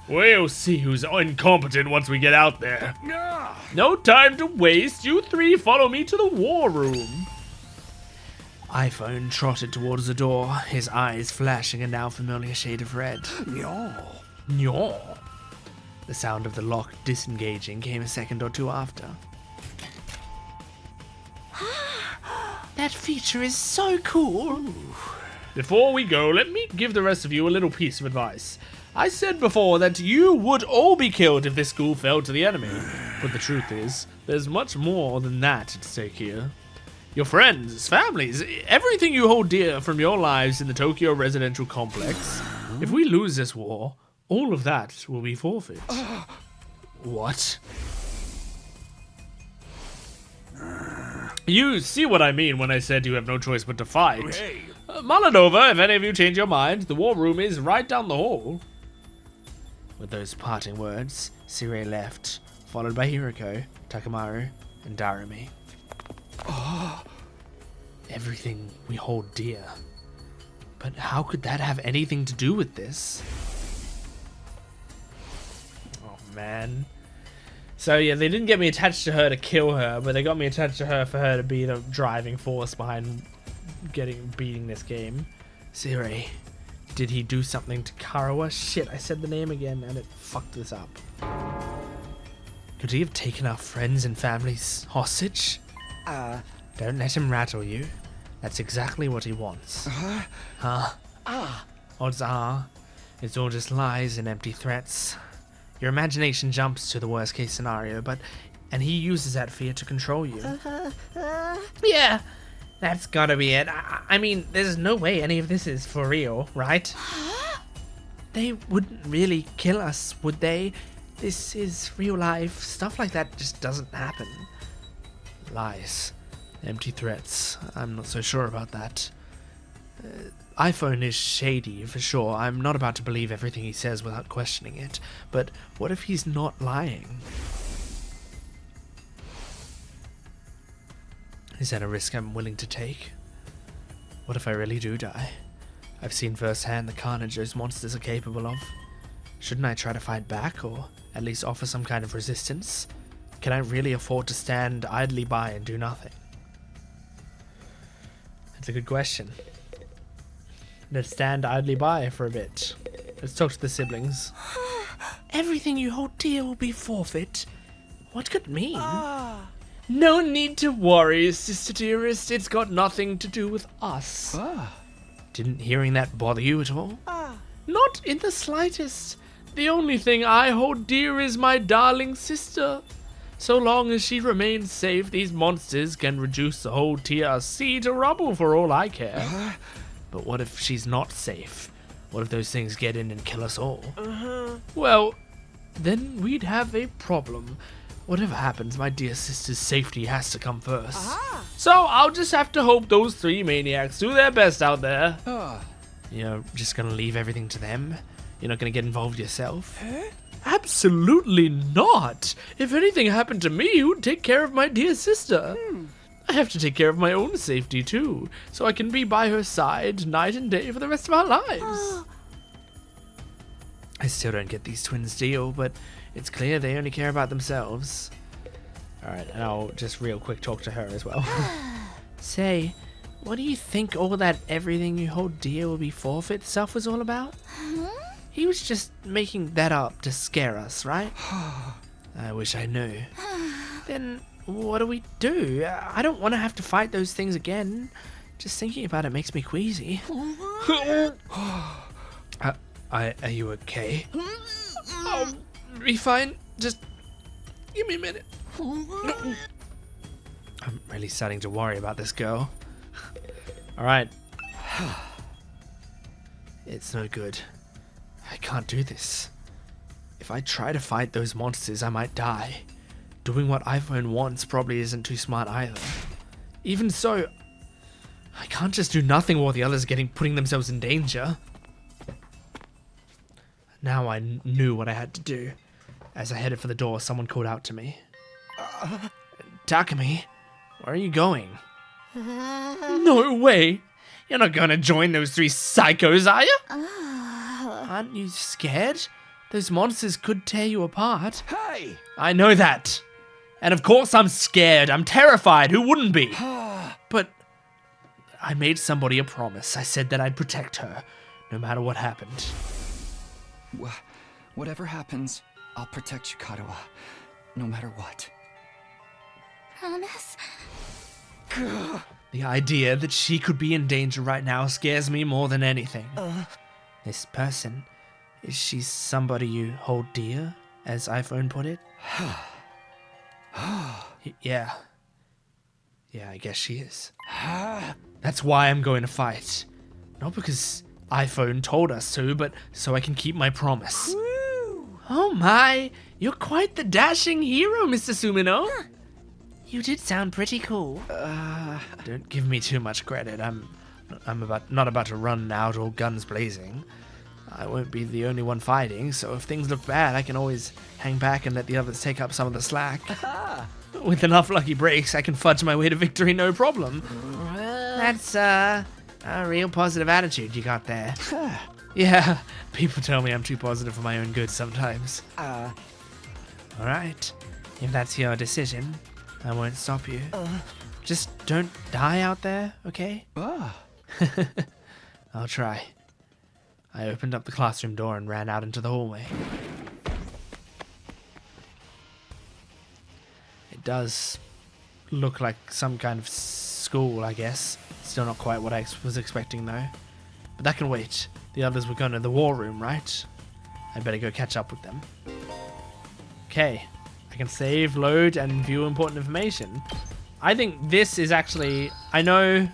We'll see who's incompetent once we get out there. No time to waste. You three follow me to the war room. iPhone trotted towards the door, his eyes flashing a now familiar shade of red. Nyaw. The sound of the lock disengaging came a second or two after. That feature is so cool. Before we go, let me give the rest of you a little piece of advice. I said before that you would all be killed if this school fell to the enemy. But the truth is, there's much more than that at stake here. Your friends, families, everything you hold dear from your lives in the Tokyo residential complex. If we lose this war, all of that will be forfeit. What? You see what I mean when I said you have no choice but to fight. Mull it over. If any of you change your mind, the war room is right down the hall. With those parting words, Sirei left, followed by Hiroko, Takamaru, and Darumi. Everything we hold dear. But how could that have anything to do with this? Oh, man. So, yeah, they didn't get me attached to her to kill her, but they got me attached to her for her to be the driving force behind beating this game. Sirei, did he do something to Karawa? Shit, I said the name again and it fucked this up. Could he have taken our friends and families hostage? Don't let him rattle you. That's exactly what he wants. Odds are, it's all just lies and empty threats. Your imagination jumps to the worst case scenario, and he uses that fear to control you. Yeah, that's gotta be it. I mean, there's no way any of this is for real, right? They wouldn't really kill us, would they? This is real life. Stuff like that just doesn't happen. Lies. Empty threats. I'm not so sure about that. iPhone is shady, for sure. I'm not about to believe everything he says without questioning it. But what if he's not lying? Is that a risk I'm willing to take? What if I really do die? I've seen firsthand the carnage those monsters are capable of. Shouldn't I try to fight back, or at least offer some kind of resistance? Can I really afford to stand idly by and do nothing? That's a good question. Let's stand idly by for a bit. Let's talk to the siblings. Everything you hold dear will be forfeit. What could it mean? No need to worry, sister dearest. It's got nothing to do with us. Didn't hearing that bother you at all? Not in the slightest. The only thing I hold dear is my darling sister. So long as she remains safe, these monsters can reduce the whole TRC to rubble for all I care. But what if she's not safe? What if those things get in and kill us all? Well, then we'd have a problem. Whatever happens, my dear sister's safety has to come first. So I'll just have to hope those three maniacs do their best out there. You're just gonna leave everything to them? You're not gonna get involved yourself? Absolutely not! If anything happened to me, who'd take care of my dear sister? I have to take care of my own safety too, so I can be by her side night and day for the rest of our lives. I still don't get these twins' deal, but it's clear they only care about themselves. Alright, and I'll just real quick talk to her as well. Say, what do you think all that everything you hold dear will be forfeit stuff was all about? He was just making that up to scare us, right? I wish I knew. Then what do we do? I don't want to have to fight those things again. Just thinking about it makes me queasy. Are you okay? I'll be fine. Just give me a minute. I'm really starting to worry about this girl. Alright. It's no good. I can't do this. If I try to fight those monsters, I might die. Doing what iPhone wants probably isn't too smart either. Even so, I can't just do nothing while the others are putting themselves in danger. Now I knew what I had to do. As I headed for the door, someone called out to me. Takumi, where are you going? No way! You're not gonna join those three psychos, are you? Aren't you scared? Those monsters could tear you apart. Hey! I know that. And of course I'm scared. I'm terrified. Who wouldn't be? But I made somebody a promise. I said that I'd protect her, no matter what happened. Whatever happens, I'll protect you, Karawa. No matter what. Promise? The idea that she could be in danger right now scares me more than anything. This person, is she somebody you hold dear, as iPhone put it? Yeah. Yeah, I guess she is. That's why I'm going to fight. Not because iPhone told us to, but so I can keep my promise. Oh my, you're quite the dashing hero, Mr. Sumino. You did sound pretty cool. Don't give me too much credit. I'm not about to run out all guns blazing. I won't be the only one fighting, so if things look bad, I can always hang back and let the others take up some of the slack. With enough lucky breaks, I can fudge my way to victory no problem. That's a real positive attitude you got there. Yeah, people tell me I'm too positive for my own good sometimes. Alright, if that's your decision, I won't stop you. Just don't die out there, okay? I'll try. I opened up the classroom door and ran out into the hallway. It does look like some kind of school, I guess. Still not quite what I was expecting, though. But that can wait. The others were going to the war room, right? I better go catch up with them. Okay. I can save, load, and view important information. I think this is actually... I know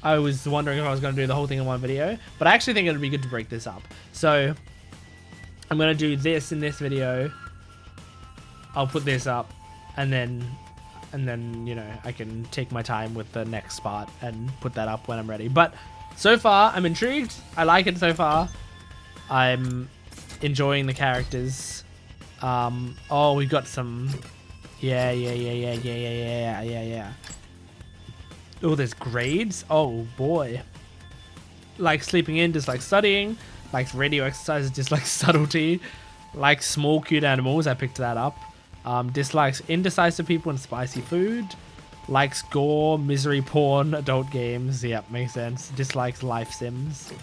I was wondering if I was going to do the whole thing in one video, but I actually think it would be good to break this up. So, I'm going to do this in this video. I'll put this up, and then, you know, I can take my time with the next part and put that up when I'm ready. But so far, I'm intrigued. I like it so far. I'm enjoying the characters. Oh, we've got some... Yeah. Oh, there's grades? Oh, boy. Like sleeping in, dislikes studying. Likes radio exercises, dislikes subtlety. Likes small, cute animals. I picked that up. Dislikes indecisive people and spicy food. Likes gore, misery porn, adult games. Yep, makes sense. Dislikes life sims.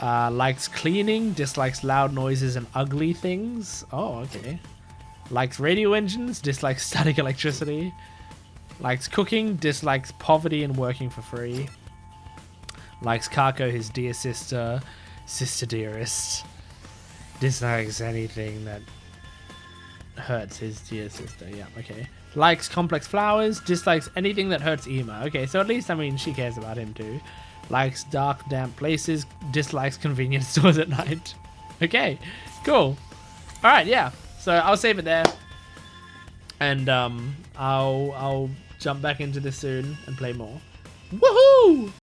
Likes cleaning. Dislikes loud noises and ugly things. Oh, okay. Likes radio engines. Dislikes static electricity. Likes cooking, dislikes poverty and working for free. Likes Kako, his dear sister, sister dearest. Dislikes anything that hurts his dear sister. Yeah, okay. Likes complex flowers, dislikes anything that hurts Ema. Okay, so at least, I mean, she cares about him too. Likes dark, damp places, dislikes convenience stores at night. Okay, cool. Alright, yeah. So I'll save it there. And I'll jump back into this soon and play more. Woohoo!